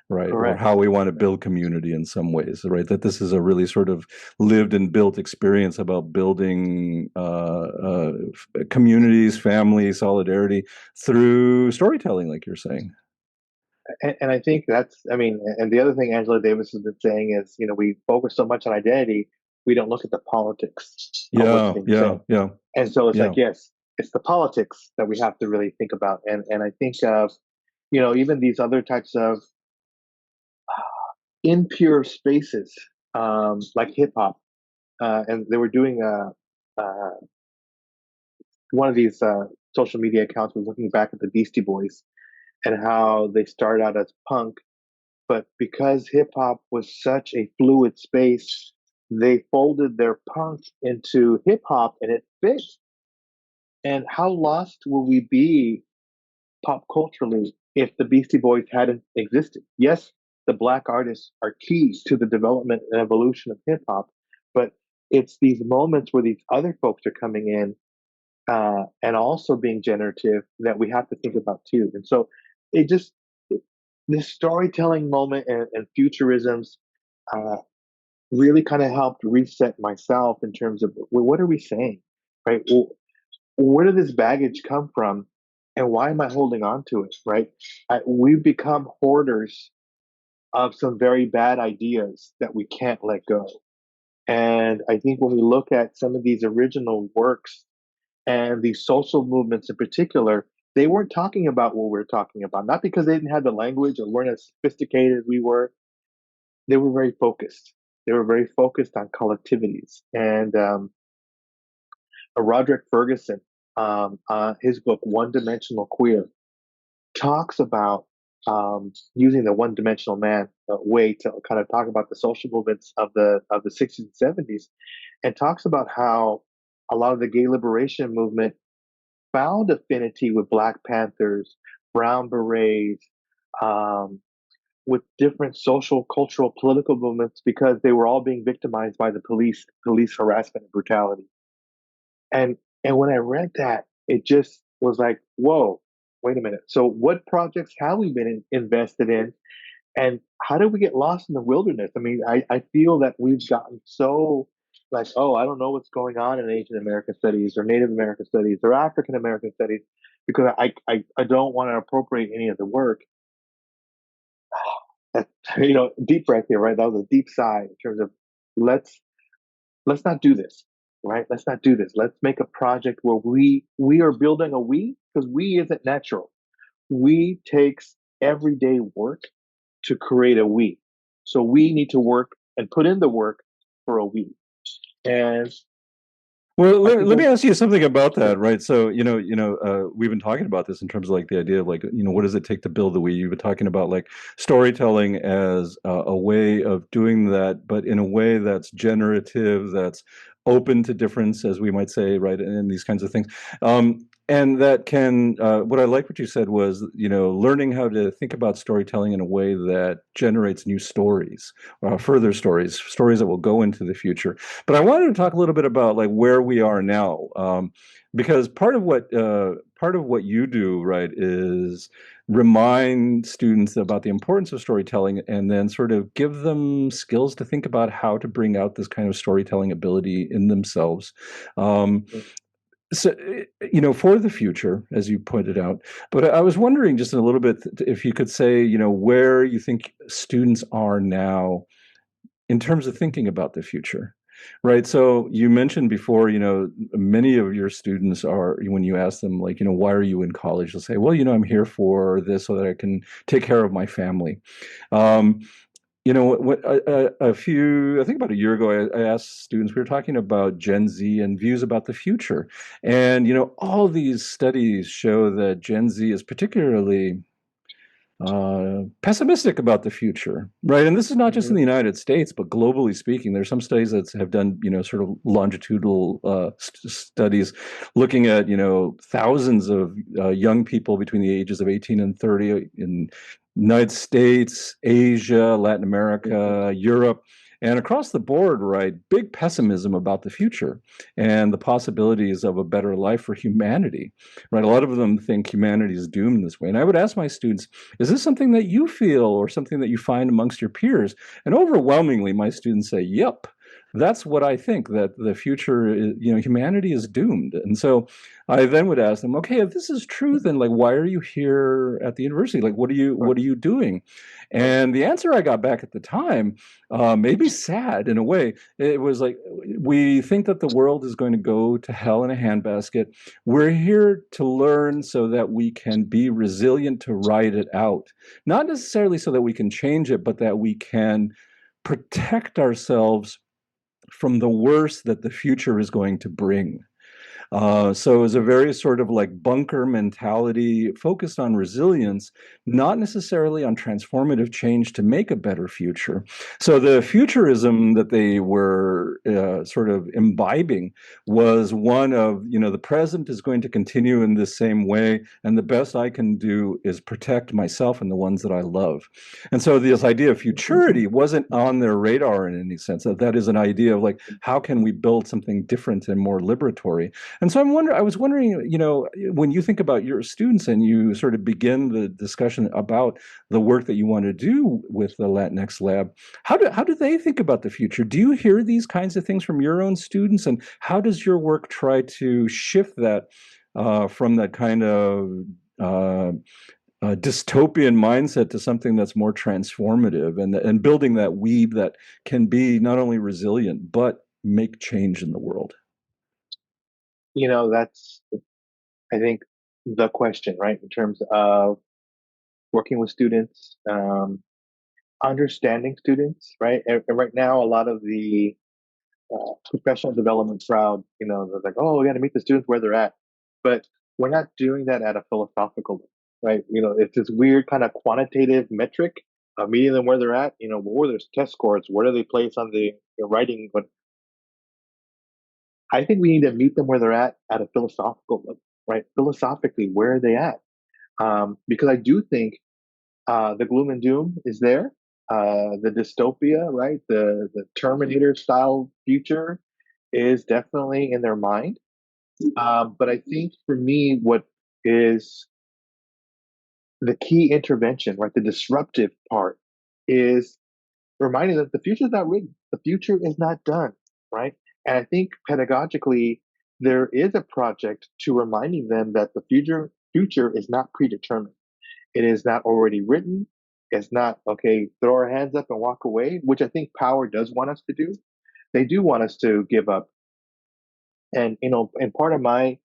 right? Or correct. how we want to build community in some ways, right? That this is a really sort of lived and built experience about building communities, family, solidarity through storytelling, like you're saying. And I think that's, I mean, and the other thing Angela Davis has been saying is, we focus so much on identity, we don't look at the politics of what's Yeah, being yeah, said. yeah, And so it's yeah. like, yes, it's the politics that we have to really think about. And I think of, even these other types of impure spaces, like hip hop, and they were doing one of these social media accounts was looking back at the Beastie Boys and how they started out as punk, but because hip hop was such a fluid space, they folded their punk into hip hop and it fit. And how lost will we be pop culturally if the Beastie Boys hadn't existed? Yes, the black artists are keys to the development and evolution of hip hop, but it's these moments where these other folks are coming in and also being generative that we have to think about too. And so it just, this storytelling moment and futurisms uh, really kind of helped reset myself in terms of, well, what are we saying, right? Well, where did this baggage come from, and why am I holding on to it, right? We've become hoarders of some very bad ideas that we can't let go. And I think when we look at some of these original works and these social movements in particular, they weren't talking about what we're talking about, not because they didn't have the language or weren't as sophisticated as we were. They were very focused. They were very focused on collectivities. And Roderick Ferguson, his book One Dimensional Queer, talks about using the one-dimensional man way to kind of talk about the social movements of the 60s and 70s, and talks about how a lot of the gay liberation movement found affinity with Black Panthers, Brown Berets, um, with different social, cultural, political movements because they were all being victimized by the police harassment and brutality. And when I read that, it just was like, whoa, wait a minute. So what projects have we been invested in, and how did we get lost in the wilderness? I mean, I feel that we've gotten so like, oh, I don't know what's going on in Asian American studies or Native American studies or African American studies because I don't want to appropriate any of the work. That, deep breath here, right? That was a deep sigh in terms of let's let's not do this, right? Let's not do this. Let's make a project where we are building a we, because we isn't natural. We takes everyday work to create a we. So we need to work and put in the work for a we. And Well, I let, think let me when ask you something about sure. that, right? So, we've been talking about this in terms of like the idea of like, what does it take to build the we? You've been talking about like storytelling as a way of doing that, but in a way that's generative, that's open to difference, as we might say, right? And these kinds of things. And that can, what I like what you said was, learning how to think about storytelling in a way that generates new stories, further stories, stories that will go into the future. But I wanted to talk a little bit about like where we are now, because part of what you do, right, is remind students about the importance of storytelling, and then sort of give them skills to think about how to bring out this kind of storytelling ability in themselves. Um, so, for the future, as you pointed out. But I was wondering just a little bit if you could say, where you think students are now in terms of thinking about the future, right? So you mentioned before, many of your students are, when you ask them, like, why are you in college? They'll say, well, I'm here for this so that I can take care of my family. Um, a few, I think about a year ago, I asked students, we were talking about Gen Z and views about the future. And, all these studies show that Gen Z is particularly pessimistic about the future, right? And this is not just in Hmm. the United States, but globally speaking. There's some studies that have done, sort of longitudinal studies looking at, thousands of young people between the ages of 18 and 30 in United States, Asia, Latin America, Europe, and across the board, right? Big pessimism about the future and the possibilities of a better life for humanity, right? A lot of them think humanity is doomed this way. And I would ask my students, is this something that you feel or something that you find amongst your peers? And overwhelmingly, my students say, yep, that's what I think, that the future is, humanity is doomed. And so I then would ask them, okay, if this is true, then like, why are you here at the university? Like, what Right. are you doing? And the answer I got back at the time, maybe sad in a way, it was like, we think that the world is going to go to hell in a handbasket. We're here to learn so that we can be resilient to ride it out. Not necessarily so that we can change it, but that we can protect ourselves from the worst that the future is going to bring. So it was a very sort of like bunker mentality focused on resilience, not necessarily on transformative change to make a better future. So the futurism that they were sort of imbibing was one of, the present is going to continue in this same way, and the best I can do is protect myself and the ones that I love. And so this idea of futurity wasn't on their radar in any sense. That is an idea of like, how can we build something different and more liberatory? And so I was wondering, when you think about your students and you sort of begin the discussion about the work that you want to do with the Latinx Lab, how do they think about the future? Do you hear these kinds of things from your own students, and how does your work try to shift that from that kind of uh, dystopian mindset to something that's more transformative and building that weave that can be not only resilient but make change in the world? That's, I think, the question, right? In terms of working with students, understanding students, right? And right now, a lot of the professional development crowd, they're like, oh, we got to meet the students where they're at. But we're not doing that at a philosophical level, right? It's this weird kind of quantitative metric of meeting them where they're at. Where there's test scores, where do they place on the writing? But I think we need to meet them where they're at a philosophical level, right? Philosophically, where are they at? Because I do think the gloom and doom is there. The dystopia, right? The Terminator style future is definitely in their mind. But I think for me, what is the key intervention, right? The disruptive part is reminding them the future is not written, the future is not done, right? And I think pedagogically, there is a project to reminding them that the future is not predetermined. It is not already written. It's not, okay, throw our hands up and walk away, which I think power does want us to do. They do want us to give up. And part of my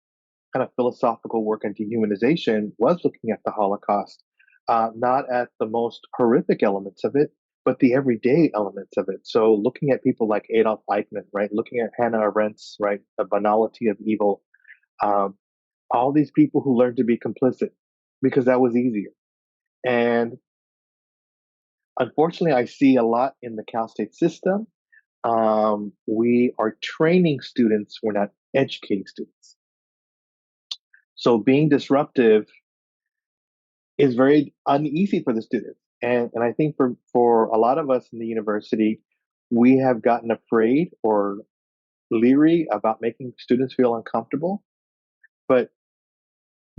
kind of philosophical work on dehumanization was looking at the Holocaust, not at the most horrific elements of it, but the everyday elements of it. So looking at people like Adolf Eichmann, right? Looking at Hannah Arendt's, right? The banality of evil. Um, all these people who learned to be complicit because that was easier. And unfortunately, I see a lot in the Cal State system. We are training students, we're not educating students. So being disruptive is very uneasy for the students. And I think for a lot of us in the university, we have gotten afraid or leery about making students feel uncomfortable. But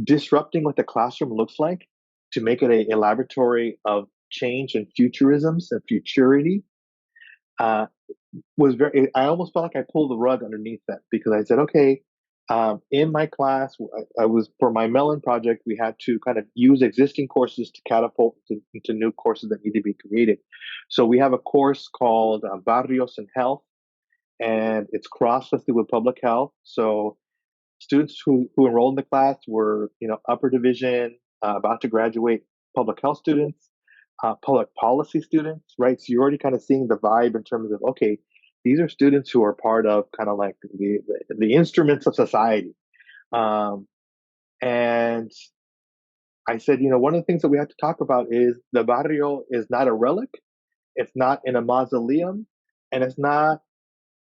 disrupting what the classroom looks like to make it a laboratory of change and futurisms and futurity uh, was very, I almost felt like I pulled the rug underneath that because I said, okay, in my class, I was, for my Mellon project, we had to kind of use existing courses to catapult into new courses that need to be created. So we have a course called Barrios and Health, and it's cross-listed with public health. So students who enrolled in the class were, upper division, about to graduate public health students, public policy students, right? So you're already kind of seeing the vibe in terms of, okay, these are students who are part of kind of like the instruments of society. Um, and I said, one of the things that we have to talk about is the barrio is not a relic, it's not in a mausoleum, and it's not,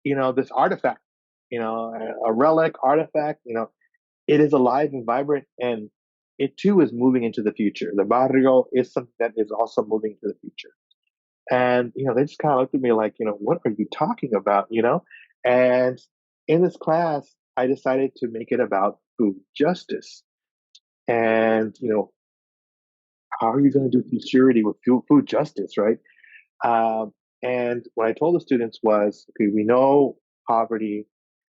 this artifact, a relic artifact, it is alive and vibrant, and it too is moving into the future. The barrio is something that is also moving into the future. And, they just kind of looked at me like, what are you talking about? And in this class, I decided to make it about food justice. And, how are you going to do futurity with food justice, right? Um, and what I told the students was, okay, we know poverty,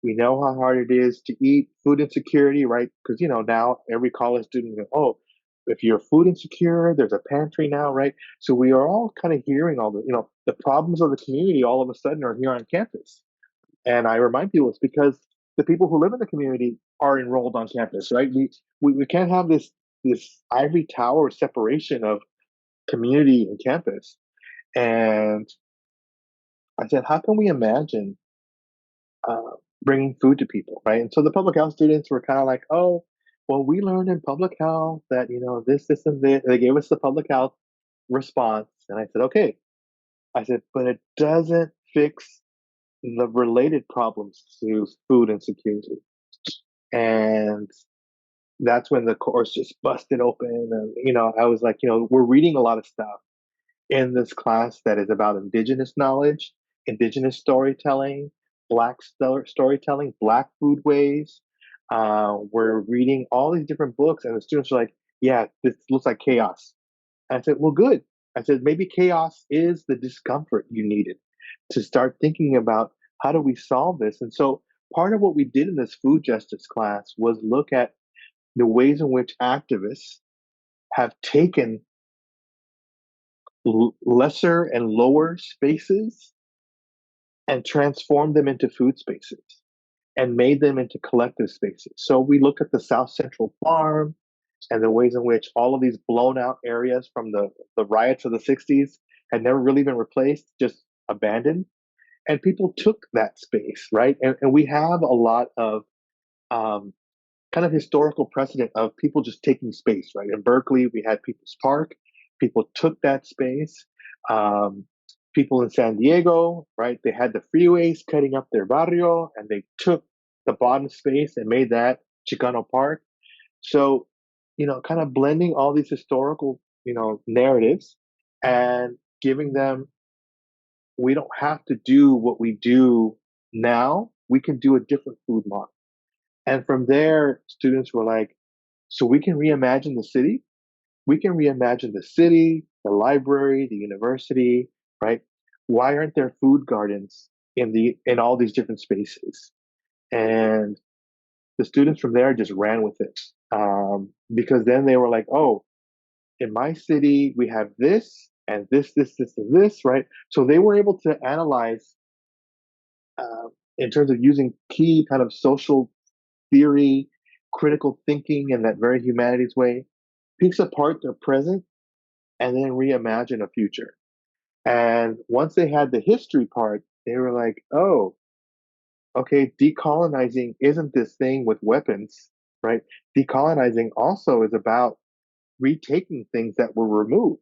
we know how hard it is to eat, food insecurity, right? Because now every college student goes, oh, if you're food insecure, there's a pantry now, right? So we are all kind of hearing all the problems of the community all of a sudden are here on campus. And I remind people it's because the people who live in the community are enrolled on campus, right? We can't have this ivory tower separation of community and campus. And I said, how can we imagine uh, bringing food to people, right? And so the public health students were kind of like, oh, well, we learned in public health that, this, and this. They gave us the public health response. And I said, okay. I said, but it doesn't fix the related problems to food insecurity. And that's when the course just busted open. And, I was like, we're reading a lot of stuff in this class that is about indigenous knowledge, indigenous storytelling, black storytelling, black foodways. We're reading all these different books, and the students are like, yeah, this looks like chaos. And I said, well, good. I said, maybe chaos is the discomfort you needed to start thinking about how do we solve this. And so part of what we did in this food justice class was look at the ways in which activists have taken lesser and lower spaces and transformed them into food spaces and made them into collective spaces. So we look at the South Central Farm and the ways in which all of these blown out areas from the riots of the 60s had never really been replaced, just abandoned. And people took that space, right? And we have a lot of um, kind of historical precedent of people just taking space, right? In Berkeley, we had People's Park. People took that space. Um, People in San Diego, right? They had the freeways cutting up their barrio, and they took the bottom space and made that Chicano Park. So, kind of blending all these historical, narratives and giving them, we don't have to do what we do now. We can do a different food model. And from there, students were like, so we can reimagine the city. We can reimagine the city, the library, the university, right? Why aren't there food gardens in all these different spaces? And the students from there just ran with it because then they were like, oh, in my city we have this and this, and this, right? So they were able to analyze in terms of using key kind of social theory, critical thinking in that very humanities way, picks apart their present and then reimagine a future. And once they had the history part, they were like, oh, okay, decolonizing isn't this thing with weapons, right? Decolonizing also is about retaking things that were removed.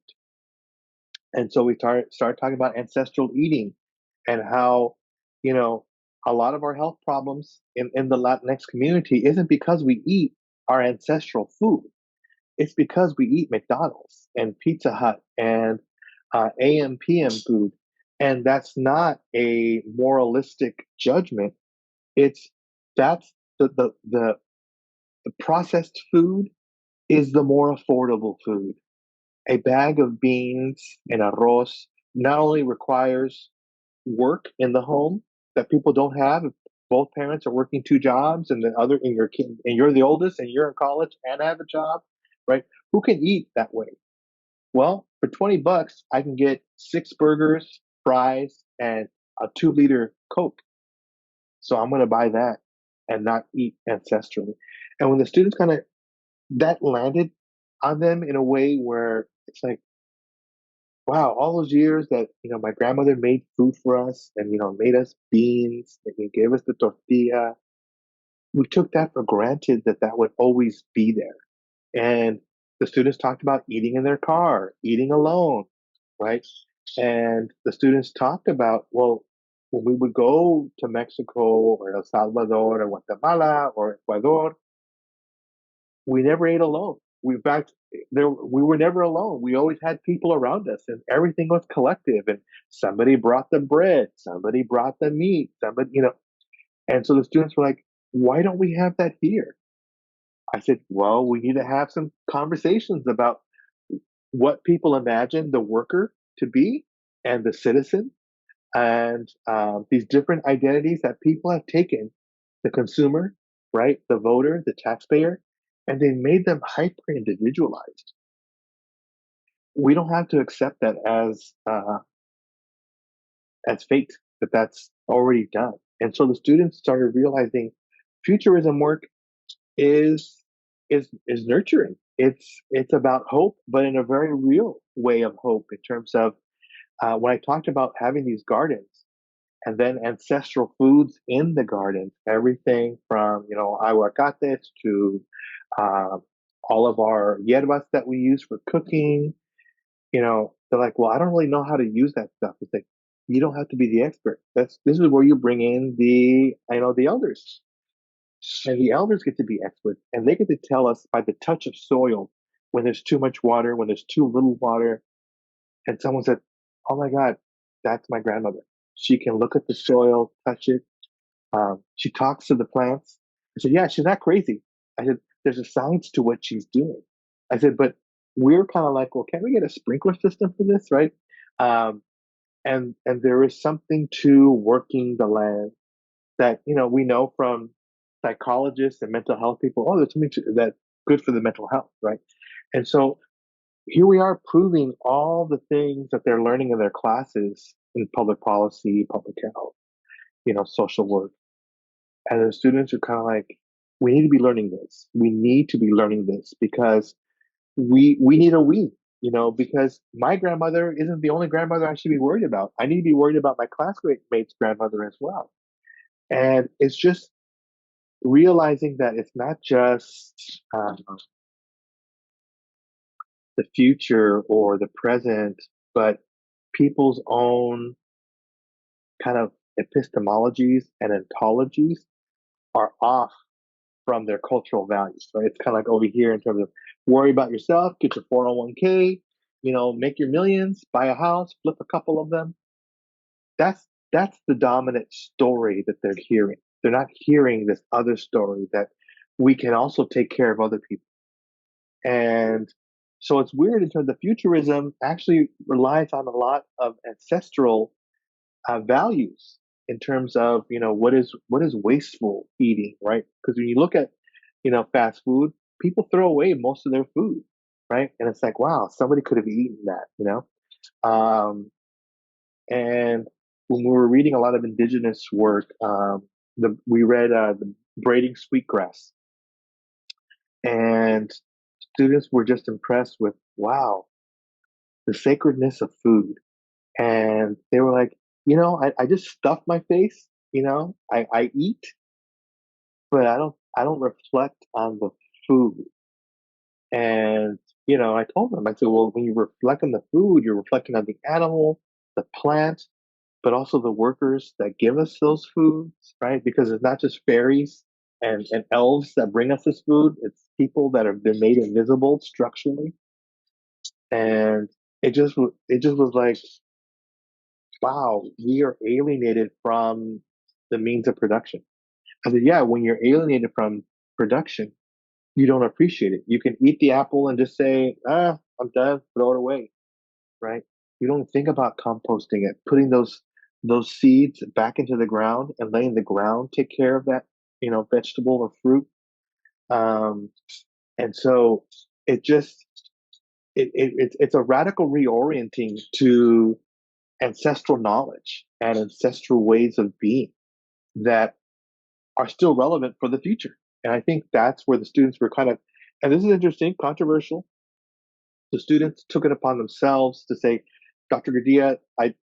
And so we started talking about ancestral eating and how, you know, a lot of our health problems in the Latinx community isn't because we eat our ancestral food. It's because we eat McDonald's and Pizza Hut and AM PM food. And that's not a moralistic judgment. It's that's the processed food is the more affordable food. A bag of beans and arroz not only requires work in the home that people don't have if both parents are working two jobs and the other and your kid and you're the oldest and you're in college and have a job, right? Who can eat that way? Well, for $20, I can get six burgers, fries, and a 2 liter Coke. So I'm going to buy that and not eat ancestrally. And when the students kind of that landed on them in a way where it's like, wow, all those years that my grandmother made food for us and made us beans and gave us the tortilla, we took that for granted that that would always be there. And The students talked about eating in their car, eating alone, right? And the students talked about, well, when we would go to Mexico or El Salvador or Guatemala or Ecuador, we never ate alone. In fact, we were never alone. We always had people around us, and everything was collective. And somebody brought the bread, somebody brought the meat, somebody, And so the students were like, "Why don't we have that here?" I said, "Well, we need to have some conversations about what people imagine the worker to be and the citizen, and these different identities that people have taken, the consumer, right, the voter, the taxpayer, and they made them hyper individualized. We don't have to accept that as fate, that that's already done." And so the students started realizing futurism work is is nurturing. It's about hope, but in a very real way of hope. In terms of when I talked about having these gardens and then ancestral foods in the gardens, everything from aguacates to uh, all of our hierbas that we use for cooking. They're like, "Well, I don't really know how to use that stuff." It's like, you don't have to be the expert. This is where you bring in the elders, and the elders get to be experts, and they get to tell us by the touch of soil when there's too much water, when there's too little water. And someone said, "Oh my God, that's my grandmother. She can look at the soil, touch it. She talks to the plants." I said, "Yeah, she's not crazy." I said, "There's a science to what she's doing." I said, "But we're kind of like, well, can we get a sprinkler system for this, right?" Um, and there is something to working the land that we know from psychologists and mental health people. Oh, there's something that's good for the mental health, right? And so here we are proving all the things that they're learning in their classes in public policy, public health, social work. And the students are kind of like, we need to be learning this. We need to be learning this because we need a because my grandmother isn't the only grandmother I should be worried about. I need to be worried about my classmate's grandmother as well. And it's just realizing that it's not just the future or the present, but people's own kind of epistemologies and ontologies are off from their cultural values, right? It's kind of like over here in terms of worry about yourself, get your 401k, make your millions, buy a house, flip a couple of them. That's the dominant story that they're hearing. They're not hearing this other story that we can also take care of other people. And so it's weird in terms of futurism actually relies on a lot of ancestral values in terms of what is wasteful eating, right? Because when you look at fast food, people throw away most of their food, right? And it's like, wow, somebody could have eaten that. And when we were reading a lot of indigenous work, we read the braiding sweetgrass, and students were just impressed with, wow, the sacredness of food. And they were like, I just stuff my face, I eat, but I don't reflect on the food. And I told them, I said, well, when you reflect on the food, you're reflecting on the animal, the plant, but also the workers that give us those foods, right? Because it's not just fairies and elves that bring us this food, it's people that have been made invisible structurally. And it just was like, wow, we are alienated from the means of production. I said, yeah, when you're alienated from production, you don't appreciate it. You can eat the apple and just say, I'm done, throw it away, right? You don't think about composting it, putting those seeds back into the ground and letting the ground take care of that, vegetable or fruit. Um, and so it just it's a radical reorienting to ancestral knowledge and ancestral ways of being that are still relevant for the future. And I think that's where the students were kind of, and this is interesting, controversial. The students took it upon themselves to say, "Dr. Gradilla,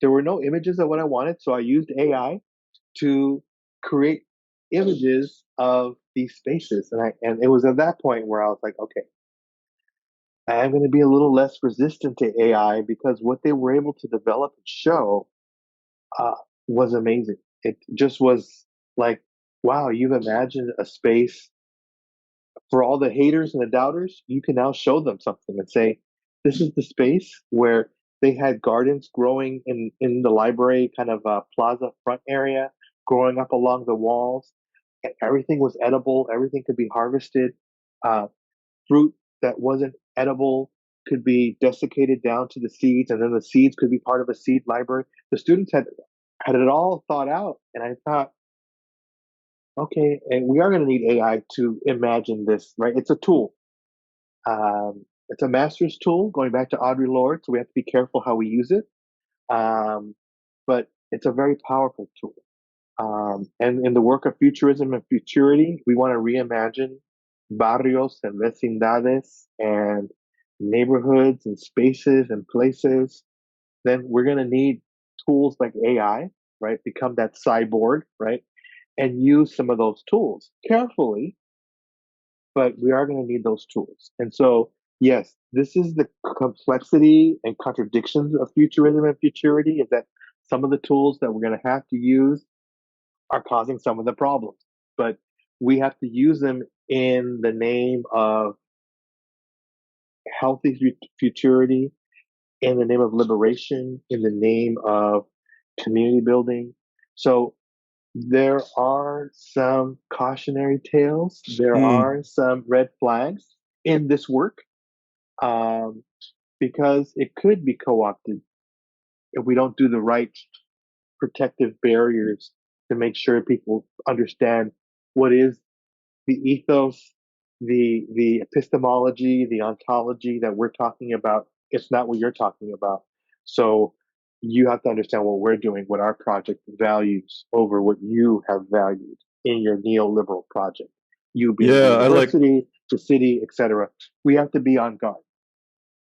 there were no images of what I wanted, so I used AI to create images of these spaces." And it was at that point where I was like, okay, I'm going to be a little less resistant to AI because what they were able to develop and show uh, was amazing. It just was like, wow, you've imagined a space for all the haters and the doubters. You can now show them something and say, this is the space where they had gardens growing in the library kind of plaza front area, growing up along the walls. Everything was edible. Everything could be harvested. Uh, Fruit that wasn't edible could be desiccated down to the seeds, and then the seeds could be part of a seed library. The students had it all thought out, and I thought, okay, and we are going to need AI to imagine this, right? It's a tool. It's a master's tool, going back to Audre Lorde, so we have to be careful how we use it. Um, but it's a very powerful tool. And in the work of futurism and futurity, we want to reimagine barrios and vecindades and neighborhoods and spaces and places. Then we're going to need tools like AI, right? Become that cyborg, right? And use some of those tools carefully, but we are going to need those tools. And so, yes, this is the complexity and contradictions of futurism and futurity, is that some of the tools that we're going to have to use are causing some of the problems. But we have to use them in the name of healthy futurity, in the name of liberation, in the name of community building. So there are some cautionary tales, there Mm. are some red flags in this work, um, because it could be co opted if we don't do the right protective barriers to make sure people understand what is the ethos, the epistemology, the ontology that we're talking about. It's not what you're talking about. So you have to understand what we're doing, what our project values over what you have valued in your neoliberal project. You being the Yeah, I like. university, the city, etc. We have to be on guard.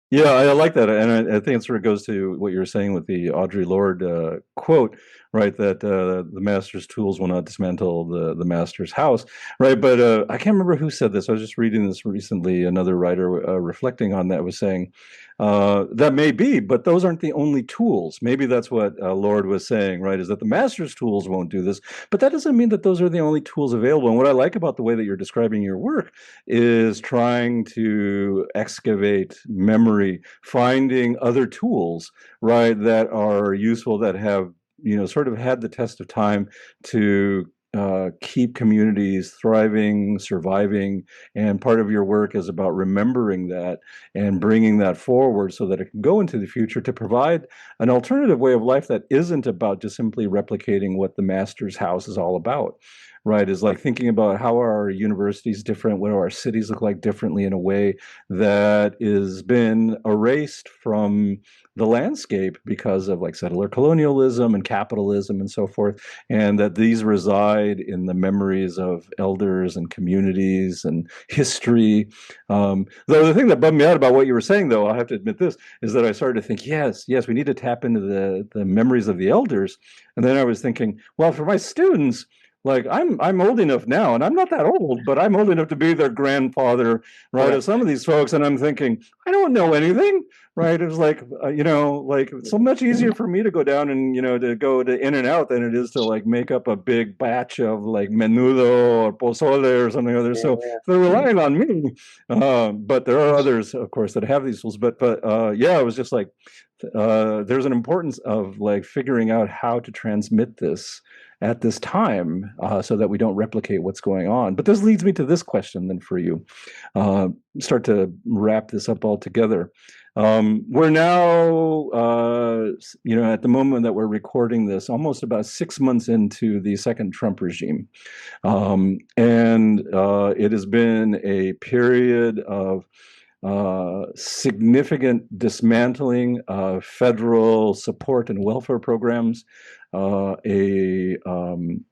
Yeah, I like that, and I think it sort of goes to what you were saying with the Audre Lorde quote, right? That the master's tools will not dismantle the master's house, right? But I can't remember who said this. I was just reading this recently. Another writer reflecting on that was saying that may be, but those aren't the only tools. Maybe that's what Lorde was saying, right? Is that the master's tools won't do this, but that doesn't mean that those are the only tools available. And what I like about the way that you're describing your work is trying to excavate memory, finding other tools, right, that are useful, that have, sort of had the test of time to keep communities thriving, surviving. And part of your work is about remembering that and bringing that forward so that it can go into the future to provide an alternative way of life that isn't about just simply replicating what the master's house is all about, right? Is like thinking about how are our universities different, what do our cities look like differently in a way that has been erased from the landscape because of like settler colonialism and capitalism and so forth, and that these reside in the memories of elders and communities and history. Though the thing that bummed me out about what you were saying, though, I have to admit this, is that I started to think, yes, we need to tap into the memories of the elders. And then I was thinking, well, for my students, like I'm old enough now, and I'm not that old, but I'm old enough to be their grandfather, right? Of Correct. some of these folks, and I'm thinking, I don't know anything, right? It was like, like it's so much easier for me to go down and to go to In and Out than it is to like make up a big batch of like menudo or pozole or something other. So Yeah. they're relying on me, but there are others, of course, that have these tools. But yeah, it was just like there's an importance of like figuring out how to transmit this at this time so that we don't replicate what's going on. But this leads me to this question then for you. Start to wrap this up all together. We're now, at the moment that we're recording this, almost about 6 months into the second Trump regime. And it has been a period of significant dismantling of federal support and welfare programs, a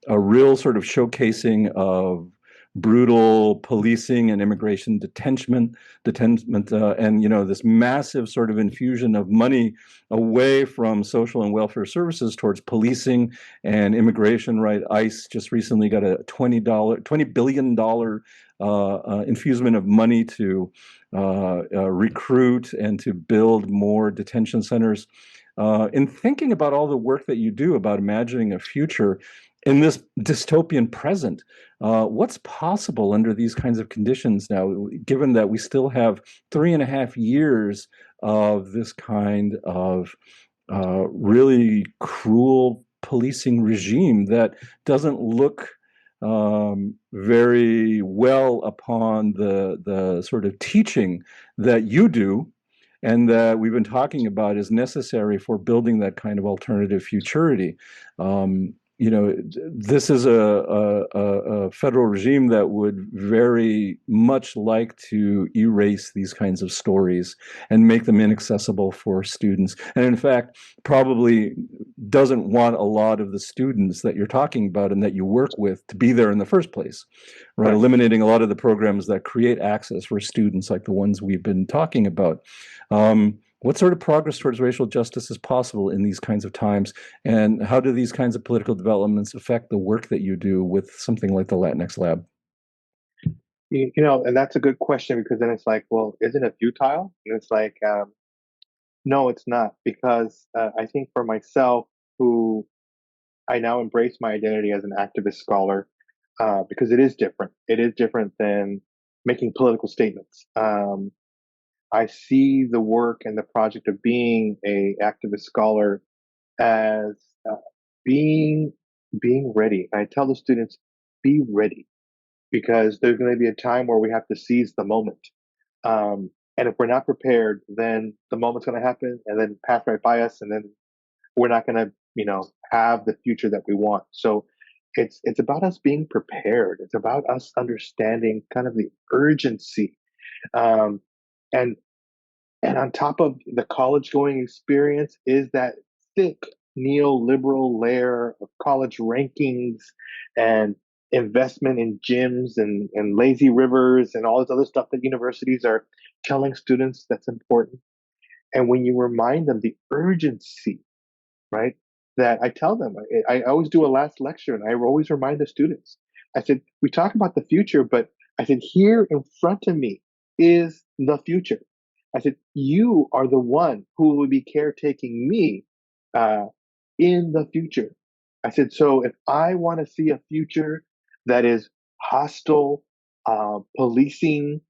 real sort of showcasing of brutal policing and immigration detention, and this massive sort of infusion of money away from social and welfare services towards policing and immigration. Right, ICE just recently got a $20 billion infusement of money to recruit and to build more detention centers. In thinking about all the work that you do about imagining a future in this dystopian present, what's possible under these kinds of conditions now, given that we still have 3.5 years of this kind of really cruel policing regime that doesn't look very well upon the sort of teaching that you do and that we've been talking about is necessary for building that kind of alternative futurity. This is a federal regime that would very much like to erase these kinds of stories and make them inaccessible for students. And in fact, probably doesn't want a lot of the students that you're talking about and that you work with to be there in the first place, right? Eliminating a lot of the programs that create access for students like the ones we've been talking about. What sort of progress towards racial justice is possible in these kinds of times? And how do these kinds of political developments affect the work that you do with something like the Latinx Lab? And that's a good question, because then it's like, well, isn't it futile? And it's like, no, it's not, because I think for myself, who I now embrace my identity as an activist scholar, because it is different. It is different than making political statements. I see the work and the project of being a activist scholar as uh, being being ready. I tell the students, be ready, because there's going to be a time where we have to seize the moment. And if we're not prepared, then the moment's going to happen and then pass right by us, and then we're not going to, have the future that we want. So it's about us being prepared. It's about us understanding kind of the urgency, um, and and on top of the college going experience is that thick neoliberal layer of college rankings and investment in gyms and lazy rivers and all this other stuff that universities are telling students that's important. And when you remind them the urgency, right, that I tell them, I always do a last lecture and I always remind the students. I said, we talk about the future, but I said, here in front of me is the future. I said, you are the one who will be caretaking me uh, in the future. I said, so if I want to see a future that is hostile, policing,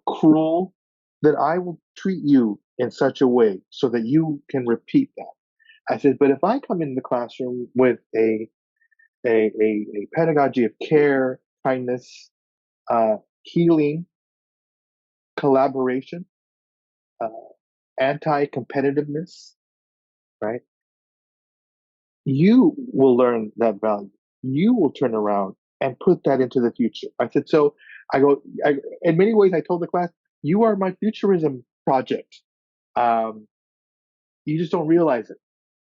cruel, then I will treat you in such a way so that you can repeat that. I said, but if I come in the classroom with a pedagogy of care, kindness, healing, collaboration, uh, anti-competitiveness, right? You will learn that value. You will turn around and put that into the future. I said, so in many ways, I told the class, you are my futurism project. Um, you just don't realize it,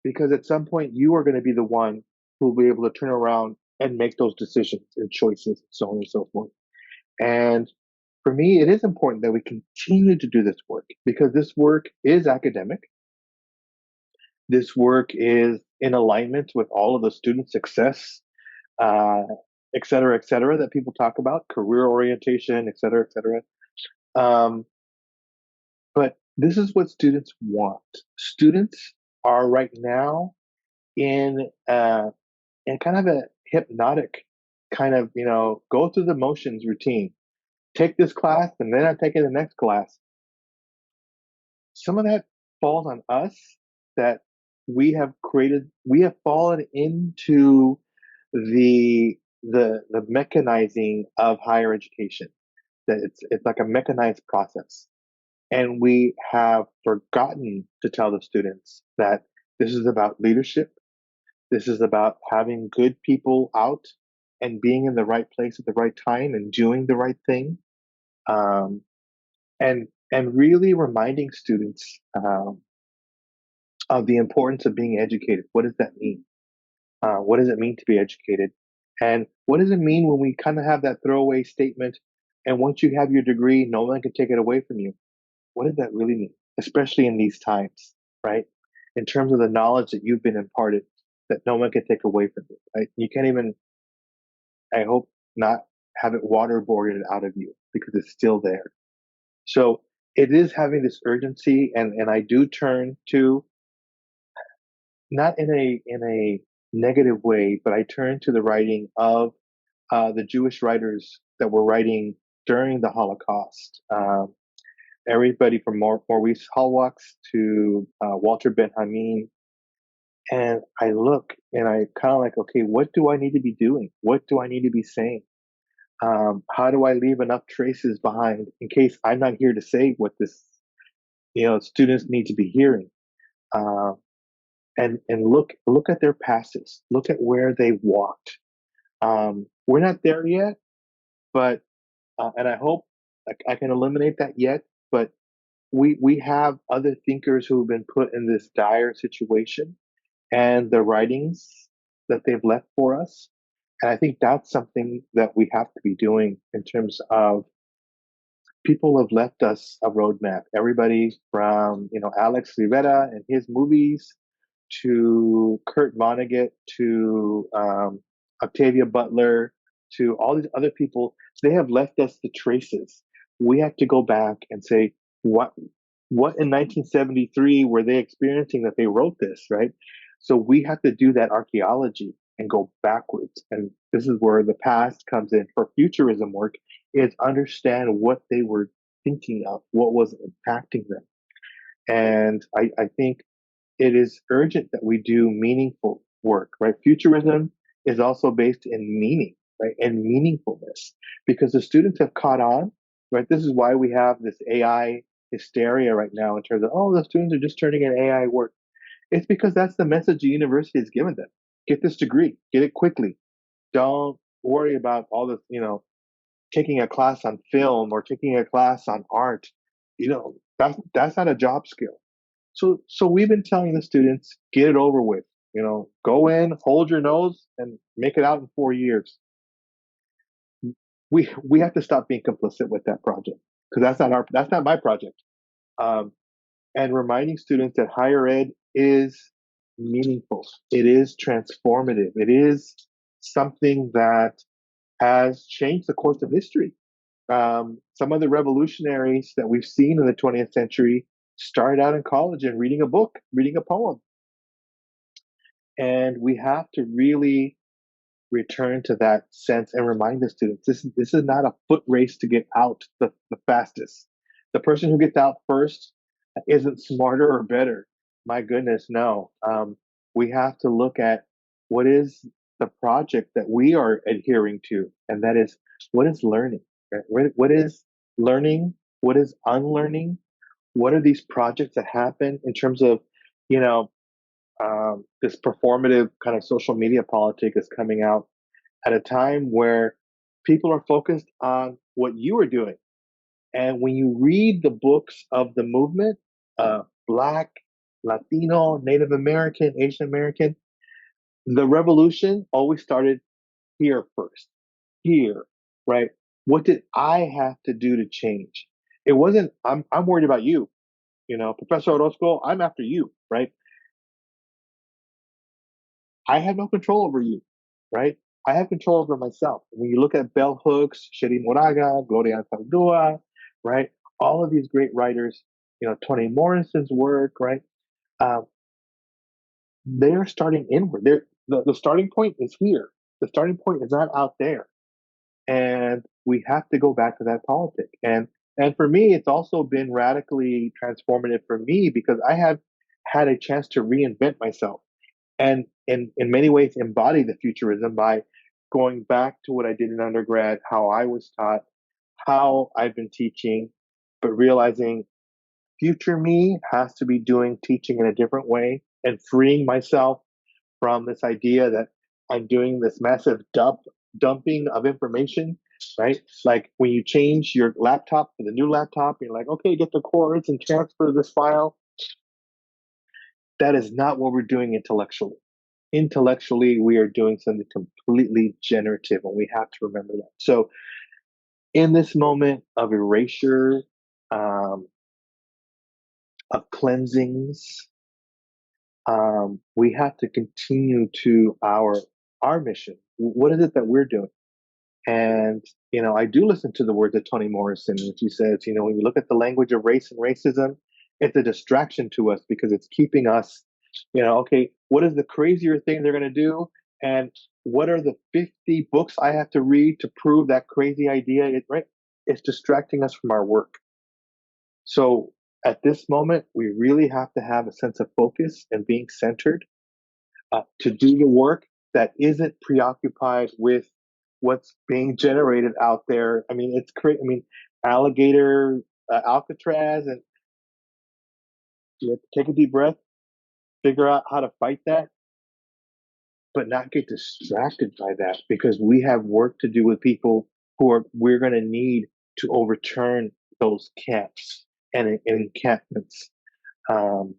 because at some point you are going to be the one who will be able to turn around and make those decisions and choices and so on and so forth. And for me, it is important that we continue to do this work, because this work is academic. This work is in alignment with all of the student success, uh, et cetera, that people talk about, career orientation, et cetera, et cetera. Um, but this is what students want. Students are right now in in kind of a hypnotic kind of, go through the motions routine. Take this class and then I'm taking the next class. Some of that falls on us, that we have fallen into the mechanizing of higher education. That it's like a mechanized process. And we have forgotten to tell the students that this is about leadership. This is about having good people out and being in the right place at the right time and doing the right thing, um, and really reminding students of the importance of being educated. What does that mean? What does it mean to be educated? And what does it mean when we kind of have that throwaway statement? And once you have your degree, no one can take it away from you. What does that really mean? Especially in these times, right? In terms of the knowledge that you've been imparted that no one can take away from you, right? You can't even, I hope, not have it waterboarded out of you because it's still there. So it is having this urgency, and I do turn to, not in a negative way, but I turn to the writing of the Jewish writers that were writing during the Holocaust. Everybody from Maurice Hallwachs to Walter Benjamin. And I look and I kind of like, okay, what do I need to be doing? What do I need to be saying? How do I leave enough traces behind in case I'm not here to say what this, students need to be hearing? Um, and look at their passes. Look at where they walked. We're not there yet, but and I hope I can eliminate that yet. But we have other thinkers who have been put in this dire situation, and the writings that they've left for us. And I think that's something that we have to be doing in terms of people have left us a roadmap. Everybody from, Alex Rivera and his movies to Kurt Vonnegut to Octavia Butler to all these other people, they have left us the traces. We have to go back and say, what in 1973 were they experiencing that they wrote this, right? So we have to do that archaeology and go backwards. And this is where the past comes in for futurism work, is understand what they were thinking of, what was impacting them. And I think it is urgent that we do meaningful work, right? Futurism is also based in meaning, right? And meaningfulness, because the students have caught on, right? This is why we have this AI hysteria right now in terms of, oh, the students are just turning in AI work. It's because that's the message the university has given them. Get this degree, get it quickly. Don't worry about all this, taking a class on film or taking a class on art. That's not a job skill. So we've been telling the students, get it over with. Go in, hold your nose, and make it out in 4 years. We have to stop being complicit with that project, because that's not my project. Um, and reminding students that higher ed is meaningful. It is transformative. It is something that has changed the course of history. Some of the revolutionaries that we've seen in the 20th century started out in college and reading a book, reading a poem. And we have to really return to that sense and remind the students this is not a foot race to get out the fastest. The person who gets out first isn't smarter or better. My goodness, no. We have to look at what is the project that we are adhering to, and that is, what is learning? Right? What is learning? What is unlearning? What are these projects that happen in terms of, you know, this performative kind of social media politic is coming out at a time where people are focused on what you are doing. And when you read the books of the movement, Black, Latino, Native American, Asian American, the revolution always started here first. Here, right? What did I have to do to change? It wasn't, I'm worried about you, Professor Orozco, I'm after you, right? I have no control over you, right? I have control over myself. When you look at Bell Hooks, Sheri Moraga, Gloria Anzaldúa, right? All of these great writers, Toni Morrison's work, right? Um, they're starting inward. The starting point is here. The starting point is not out there. And we have to go back to that politic. And for me, it's also been radically transformative for me because I have had a chance to reinvent myself and in many ways embody the futurism by going back to what I did in undergrad, how I was taught, how I've been teaching, but realizing future me has to be doing teaching in a different way and freeing myself from this idea that I'm doing this massive dumping of information, right? Like when you change your laptop for the new laptop, you're like, okay, get the cords and transfer this file. That is not what we're doing intellectually. intellectually we are doing something completely generative, and we have to remember that. So in this moment of erasure, um, of cleansings, we have to continue to our mission. What is it that we're doing? And I do listen to the words of Toni Morrison, which he says, when you look at the language of race and racism, it's a distraction to us because it's keeping us, okay, what is the crazier thing they're going to do? And what are the 50 books I have to read to prove that crazy idea? Right? It's distracting us from our work. So at this moment, we really have to have a sense of focus and being centered to do the work that isn't preoccupied with what's being generated out there. I mean, it's crazy. I mean, alligator, Alcatraz, and you have to take a deep breath, figure out how to fight that, but not get distracted by that because we have work to do with people we're going to need to overturn those camps and encampments. Um,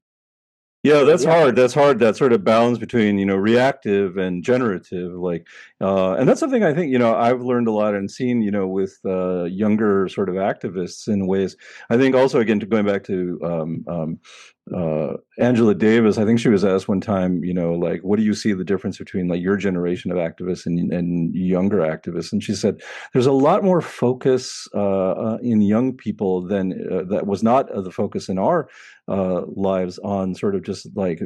Yeah, and that's yeah, hard. That's hard. That sort of balance between, reactive and generative, and that's something I think, I've learned a lot and seen, with younger sort of activists in ways. I think also, again, going back to Angela Davis, I think she was asked one time, like, what do you see the difference between like your generation of activists and younger activists? And she said, there's a lot more focus in young people than that was not the focus in our lives on sort of just like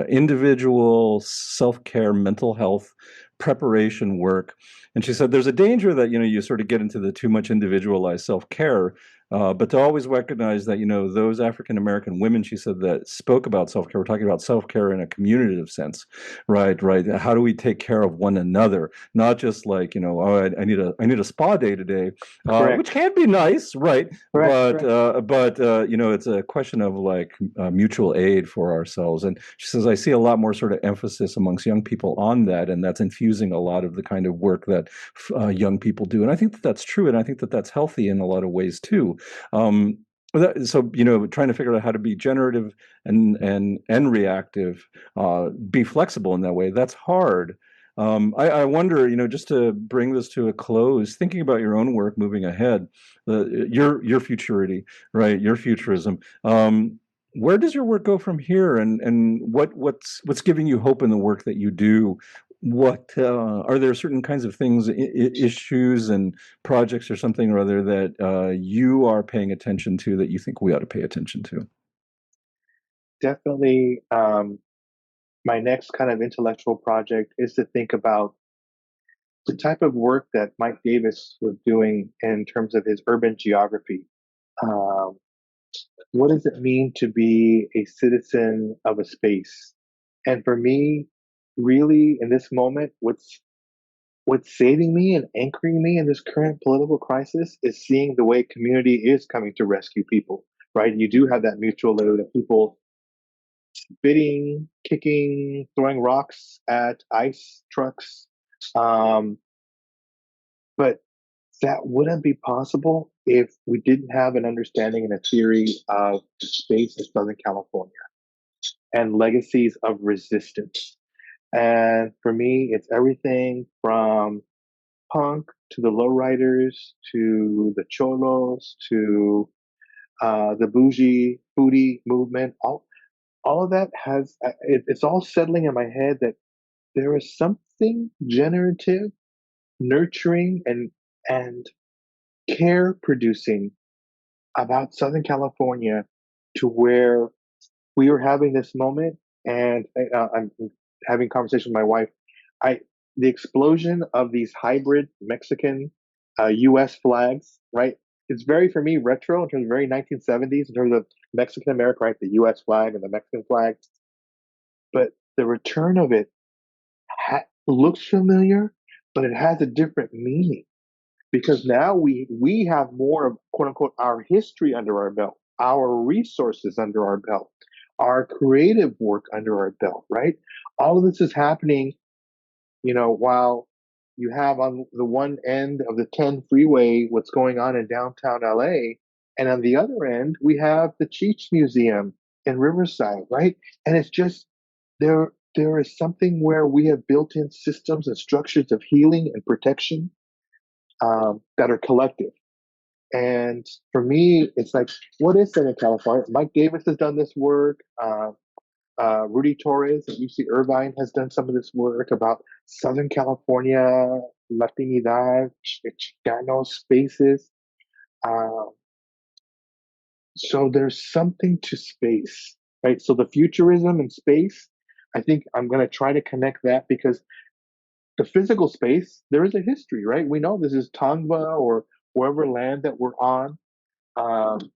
individual self-care, mental health, preparation work. And she said there's a danger that, you sort of get into the too much individualized self-care. But to always recognize that, those African American women, she said, that spoke about self care, we're talking about self care in a communicative sense, right? Right. How do we take care of one another? Not just like, oh, I need a spa day today, which correct, can be nice, right? correct, But correct. it's a question of like mutual aid for ourselves. And she says I see a lot more sort of emphasis amongst young people on that, and that's infusing a lot of the kind of work that young people do. And I think that that's true, and I think that that's healthy in a lot of ways too. Um, so trying to figure out how to be generative and reactive, be flexible in that way. That's hard. I wonder, just to bring this to a close, thinking about your own work moving ahead, your futurity, right? Your futurism. Where does your work go from here, and what's giving you hope in the work that you do? What are there certain kinds of things, issues, and projects, or something or other that you are paying attention to that you think we ought to pay attention to? Definitely. My next kind of intellectual project is to think about the type of work that Mike Davis was doing in terms of his urban geography. Um, what does it mean to be a citizen of a space? And for me, really, in this moment, what's saving me and anchoring me in this current political crisis is seeing the way community is coming to rescue people. Right? You do have that mutual aid of people spitting, kicking, throwing rocks at ice trucks. Um, but that wouldn't be possible if we didn't have an understanding and a theory of space in Southern California and legacies of resistance. And for me, it's everything from punk to the lowriders to the cholos to the bougie foodie movement. All of that it's all settling in my head that there is something generative, nurturing, and care producing about Southern California to where we were having this moment, and I'm having a conversation with my wife. I the explosion of these hybrid Mexican U.S. flags, right? It's very for me retro in terms of very 1970s in terms of Mexican America, right? The U.S. flag and the Mexican flag, but the return of it looks familiar, but it has a different meaning because now we have more of quote unquote our history under our belt, our resources under our belt, our creative work under our belt, right? All of this is happening, while you have on the one end of the 10 freeway what's going on in downtown LA, and on the other end we have the Cheech Museum in Riverside, right? And it's just they're there is something where we have built in systems and structures of healing and protection that are collective. And for me, it's like, what is Southern California? Mike Davis has done this work. Rudy Torres at UC Irvine has done some of this work about Southern California, Latinidad, Chicano spaces. Um, so there's something to space, right? So the futurism in space, I think I'm going to try to connect that because the physical space, there is a history, right? We know this is Tongva or wherever land that we're on. Um,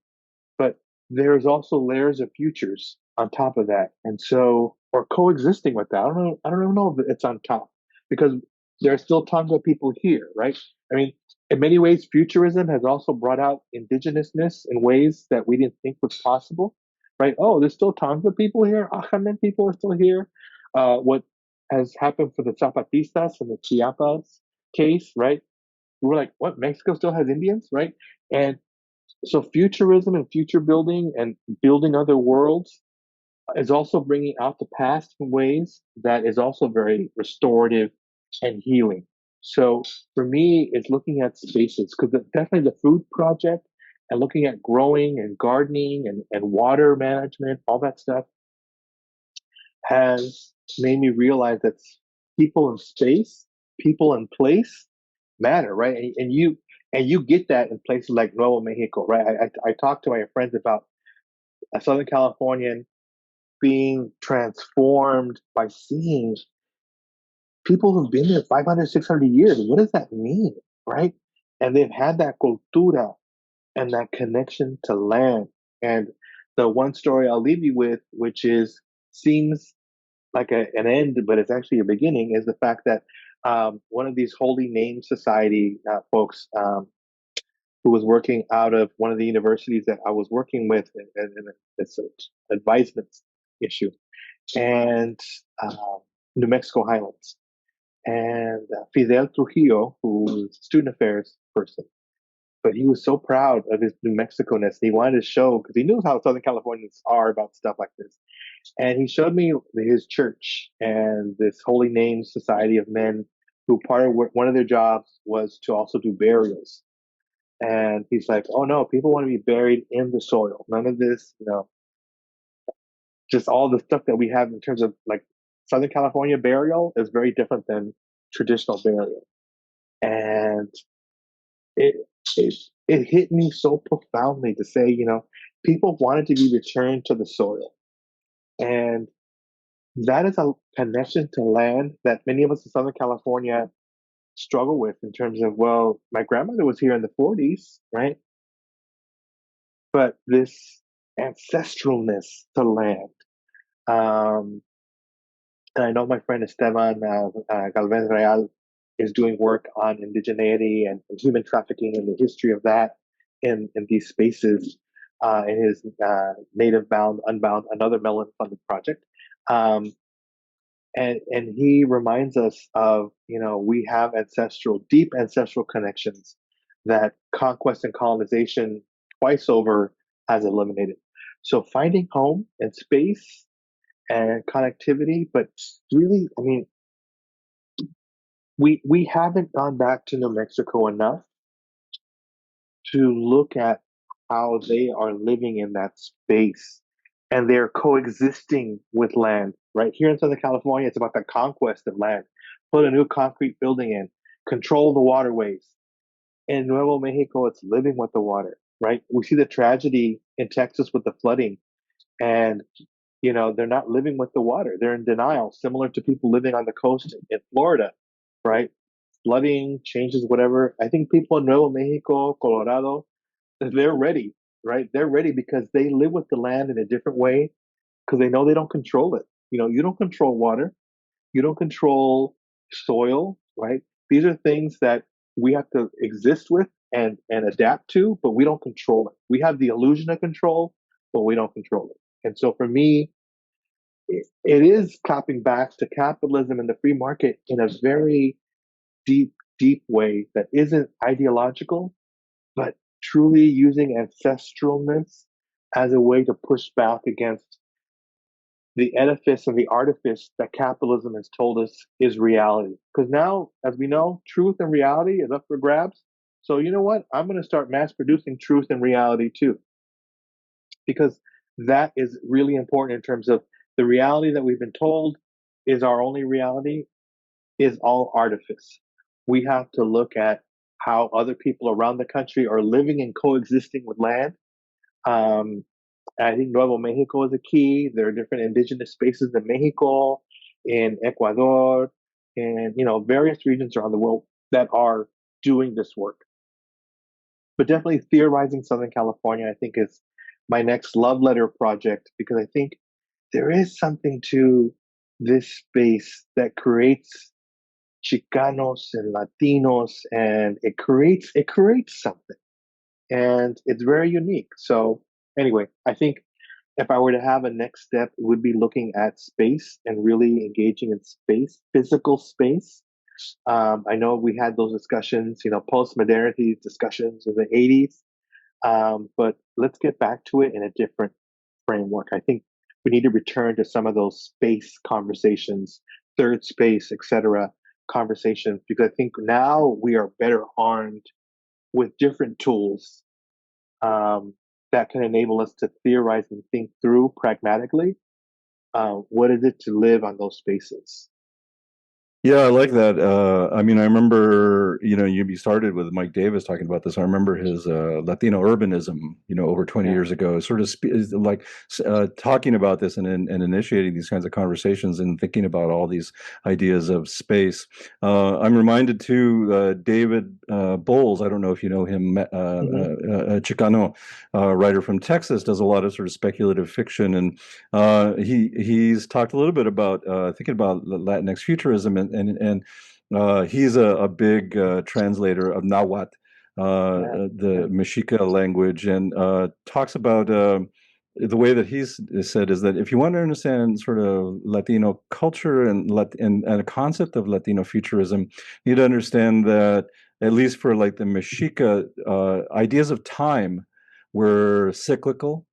but there's also layers of futures on top of that. And so, or coexisting with that. I don't know. I don't even know if it's on top because there are still tons of people here, right? I mean, in many ways, futurism has also brought out indigenousness in ways that we didn't think was possible, right? Oh, there's still tons of people here. Ajamen people are still here. What has happened for the Zapatistas in the Chiapas case, right? We were like, what? Mexico still has Indians, right? And so futurism and future building and building other worlds is also bringing out the past in ways that is also very restorative and healing. So for me, it's looking at spaces because definitely the food project and looking at growing and gardening and water management, all that stuff has made me realize that people in space, people in place matter, right? And you get that in places like Nuevo Mexico, right? I talk to my friends about a Southern Californian being transformed by seeing people who've been there 500, 600 years. What does that mean, right? And they've had that cultura and that connection to land. And the one story I'll leave you with, which is seems like an end, but it's actually a beginning, is the fact that one of these Holy Name Society folks who was working out of one of the universities that I was working with in this advisement issue, and New Mexico Highlands. And Fidel Trujillo, who was a student affairs person, but he was so proud of his New Mexico-ness. He wanted to show, because he knew how Southern Californians are about stuff like this. And he showed me his church and this Holy Name Society of Men who one of their jobs was to also do burials. And he's like, oh no, people want to be buried in the soil. None of this, just all the stuff that we have in terms of like Southern California burial is very different than traditional burial. And it, it, it hit me so profoundly to say, people wanted to be returned to the soil. And that is a connection to land that many of us in Southern California struggle with in terms of, well, my grandmother was here in the 40s, right? But this ancestralness to land. And I know my friend Esteban Galvez Real is doing work on indigeneity and human trafficking and the history of that in these spaces in his Native Bound, Unbound, another Mellon funded project. And he reminds us of, we have deep ancestral connections that conquest and colonization twice over has eliminated. So finding home and space and connectivity, but really, I mean, we haven't gone back to New Mexico enough to look at how they are living in that space and they're coexisting with land. Right here in Southern California, it's about the conquest of land. Put a new concrete building in, control the waterways. In Nuevo Mexico, it's living with the water, right? We see the tragedy in Texas with the flooding, and they're not living with the water. They're in denial, similar to people living on the coast in Florida, right? Flooding changes, whatever. I think people in Nuevo Mexico, Colorado, they're ready, right? They're ready because they live with the land in a different way because they know they don't control it. You don't control water. You don't control soil, right? These are things that we have to exist with and adapt to, but we don't control it. We have the illusion of control, but we don't control it. And so for me, it is clapping back to capitalism and the free market in a very deep, deep way that isn't ideological, but truly using ancestralness as a way to push back against the edifice and the artifice that capitalism has told us is reality. Because now, as we know, truth and reality is up for grabs. So you know what? I'm going to start mass producing truth and reality too, because that is really important in terms of the reality that we've been told is our only reality is all artifice. We have to look at how other people around the country are living and coexisting with land. Um, I think Nuevo Mexico is a key. There are different indigenous spaces in Mexico, in Ecuador, and various regions around the world that are doing this work. But definitely theorizing Southern California, I think, is my next love letter project because I think there is something to this space that creates Chicanos and Latinos, and it creates something, and it's very unique. So anyway, I think if I were to have a next step, it would be looking at space and really engaging in space, physical space. I know we had those discussions, post-modernity discussions in the 80s, but let's get back to it in a different framework. I think we need to return to some of those space conversations, third space, etc. conversations, because I think now we are better armed with different tools that can enable us to theorize and think through pragmatically what is it to live on those spaces. Yeah, I like that. I mean, I remember, you started with Mike Davis talking about this. I remember his Latino urbanism, over 20 Yeah. years ago, sort of is like talking about this and initiating these kinds of conversations and thinking about all these ideas of space. I'm reminded too, David Bowles, I don't know if you know him, Hmm. Chicano writer from Texas, does a lot of sort of speculative fiction. And he's talked a little bit about thinking about Latinx futurism, and he's a big translator of Nahuatl, Yeah. the Yeah. Mexica language, and talks about the way that he's said is that if you want to understand sort of Latino culture and a concept of Latino futurism, you need to understand that at least for like the Mexica ideas of time were cyclical,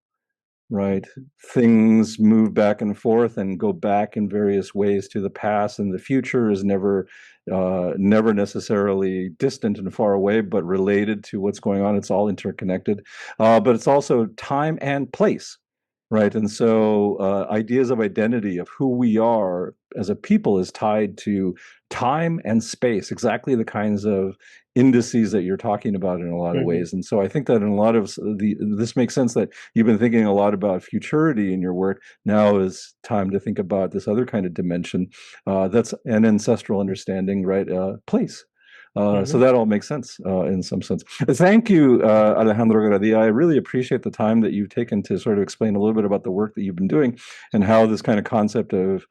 right? Things move back and forth and go back in various ways to the past, and the future is never necessarily distant and far away, but related to what's going on. It's all interconnected, but it's also time and place, right? And so ideas of identity, of who we are as a people, is tied to time and space, exactly the kinds of indices that you're talking about in a lot of Hmm. ways. And so I think that in a lot of this makes sense that you've been thinking a lot about futurity in your work. Now is time to think about this other kind of dimension that's an ancestral understanding, right? Place. So Hmm. that all makes sense in some sense. Thank you, Alejandro Gradilla. I really appreciate the time that you've taken to sort of explain a little bit about the work that you've been doing and how this kind of concept of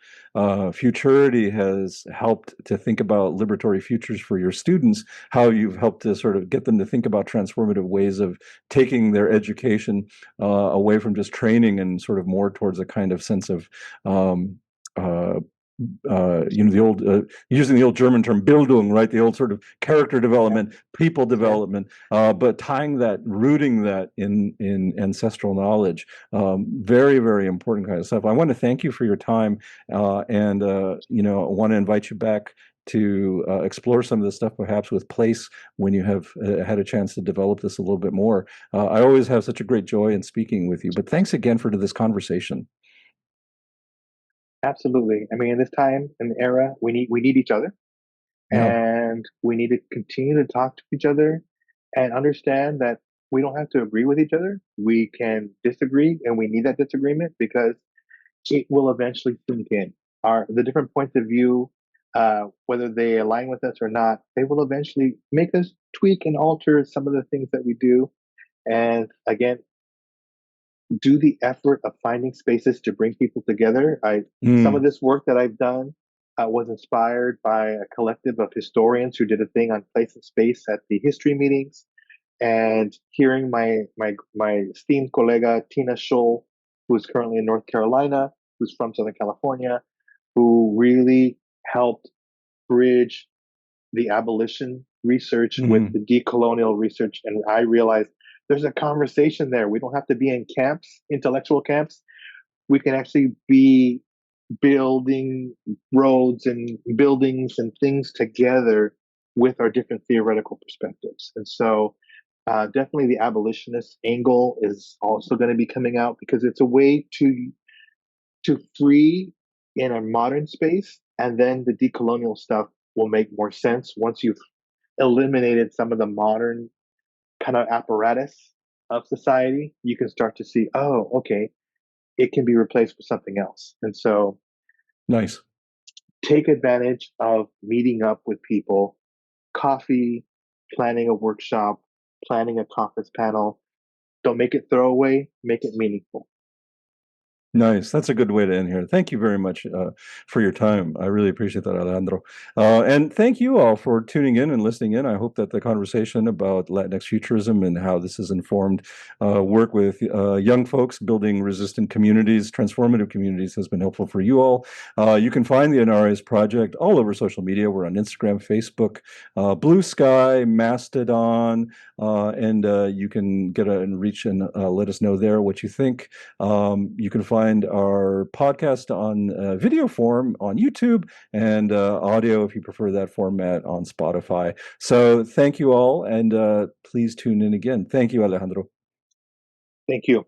futurity has helped to think about liberatory futures for your students, how you've helped to sort of get them to think about transformative ways of taking their education away from just training and sort of more towards a kind of sense of um, uh, the old using the old German term Bildung, right? The old sort of character Yeah. development, people Yeah. development, but tying that, rooting that in ancestral knowledge. Very, very important kind of stuff. I want to thank you for your time, and I want to invite you back to explore some of this stuff, perhaps with place, when you have had a chance to develop this a little bit more. I always have such a great joy in speaking with you. But thanks again for this conversation. Absolutely. I mean, in this time and era, we need each other, Yeah. and we need to continue to talk to each other and understand that we don't have to agree with each other. We can disagree, and we need that disagreement because it will eventually sink in. The different points of view, whether they align with us or not, they will eventually make us tweak and alter some of the things that we do. And again, do the effort of finding spaces to bring people together. Some of Mm. this work that I've done was inspired by a collective of historians who did a thing on place and space at the history meetings, and hearing my esteemed colleaga Tina Scholl, who is currently in North Carolina, who's from Southern California, who really helped bridge the abolition research with Mm. the decolonial research. And I realized there's a conversation there. We don't have to be in camps, intellectual camps. we can actually be building roads and buildings and things together with our different theoretical perspectives. And so, definitely the abolitionist angle is also going to be coming out because it's a way to free in a modern space, and then the decolonial stuff will make more sense once you've eliminated some of the modern kind of apparatus of society. You can start to see, oh, okay, it can be replaced with something else. And so Nice. take advantage of meeting up with people, coffee, planning a workshop, planning a conference panel. Don't make it throwaway, make it meaningful. Nice. That's a good way to end here. Thank you very much for your time. I really appreciate that, Alejandro. And thank you all for tuning in and listening in. I hope that the conversation about Latinx futurism and how this has informed work with young folks building resistant communities, transformative communities, has been helpful for you all. You can find the Anarres project all over social media. We're on Instagram, Facebook, Blue Sky, Mastodon, and you can get and reach and let us know there what you think. You can find our podcast on video form on YouTube and audio, if you prefer that format, on Spotify. So thank you all, and please tune in again. Thank you, Alejandro. Thank you.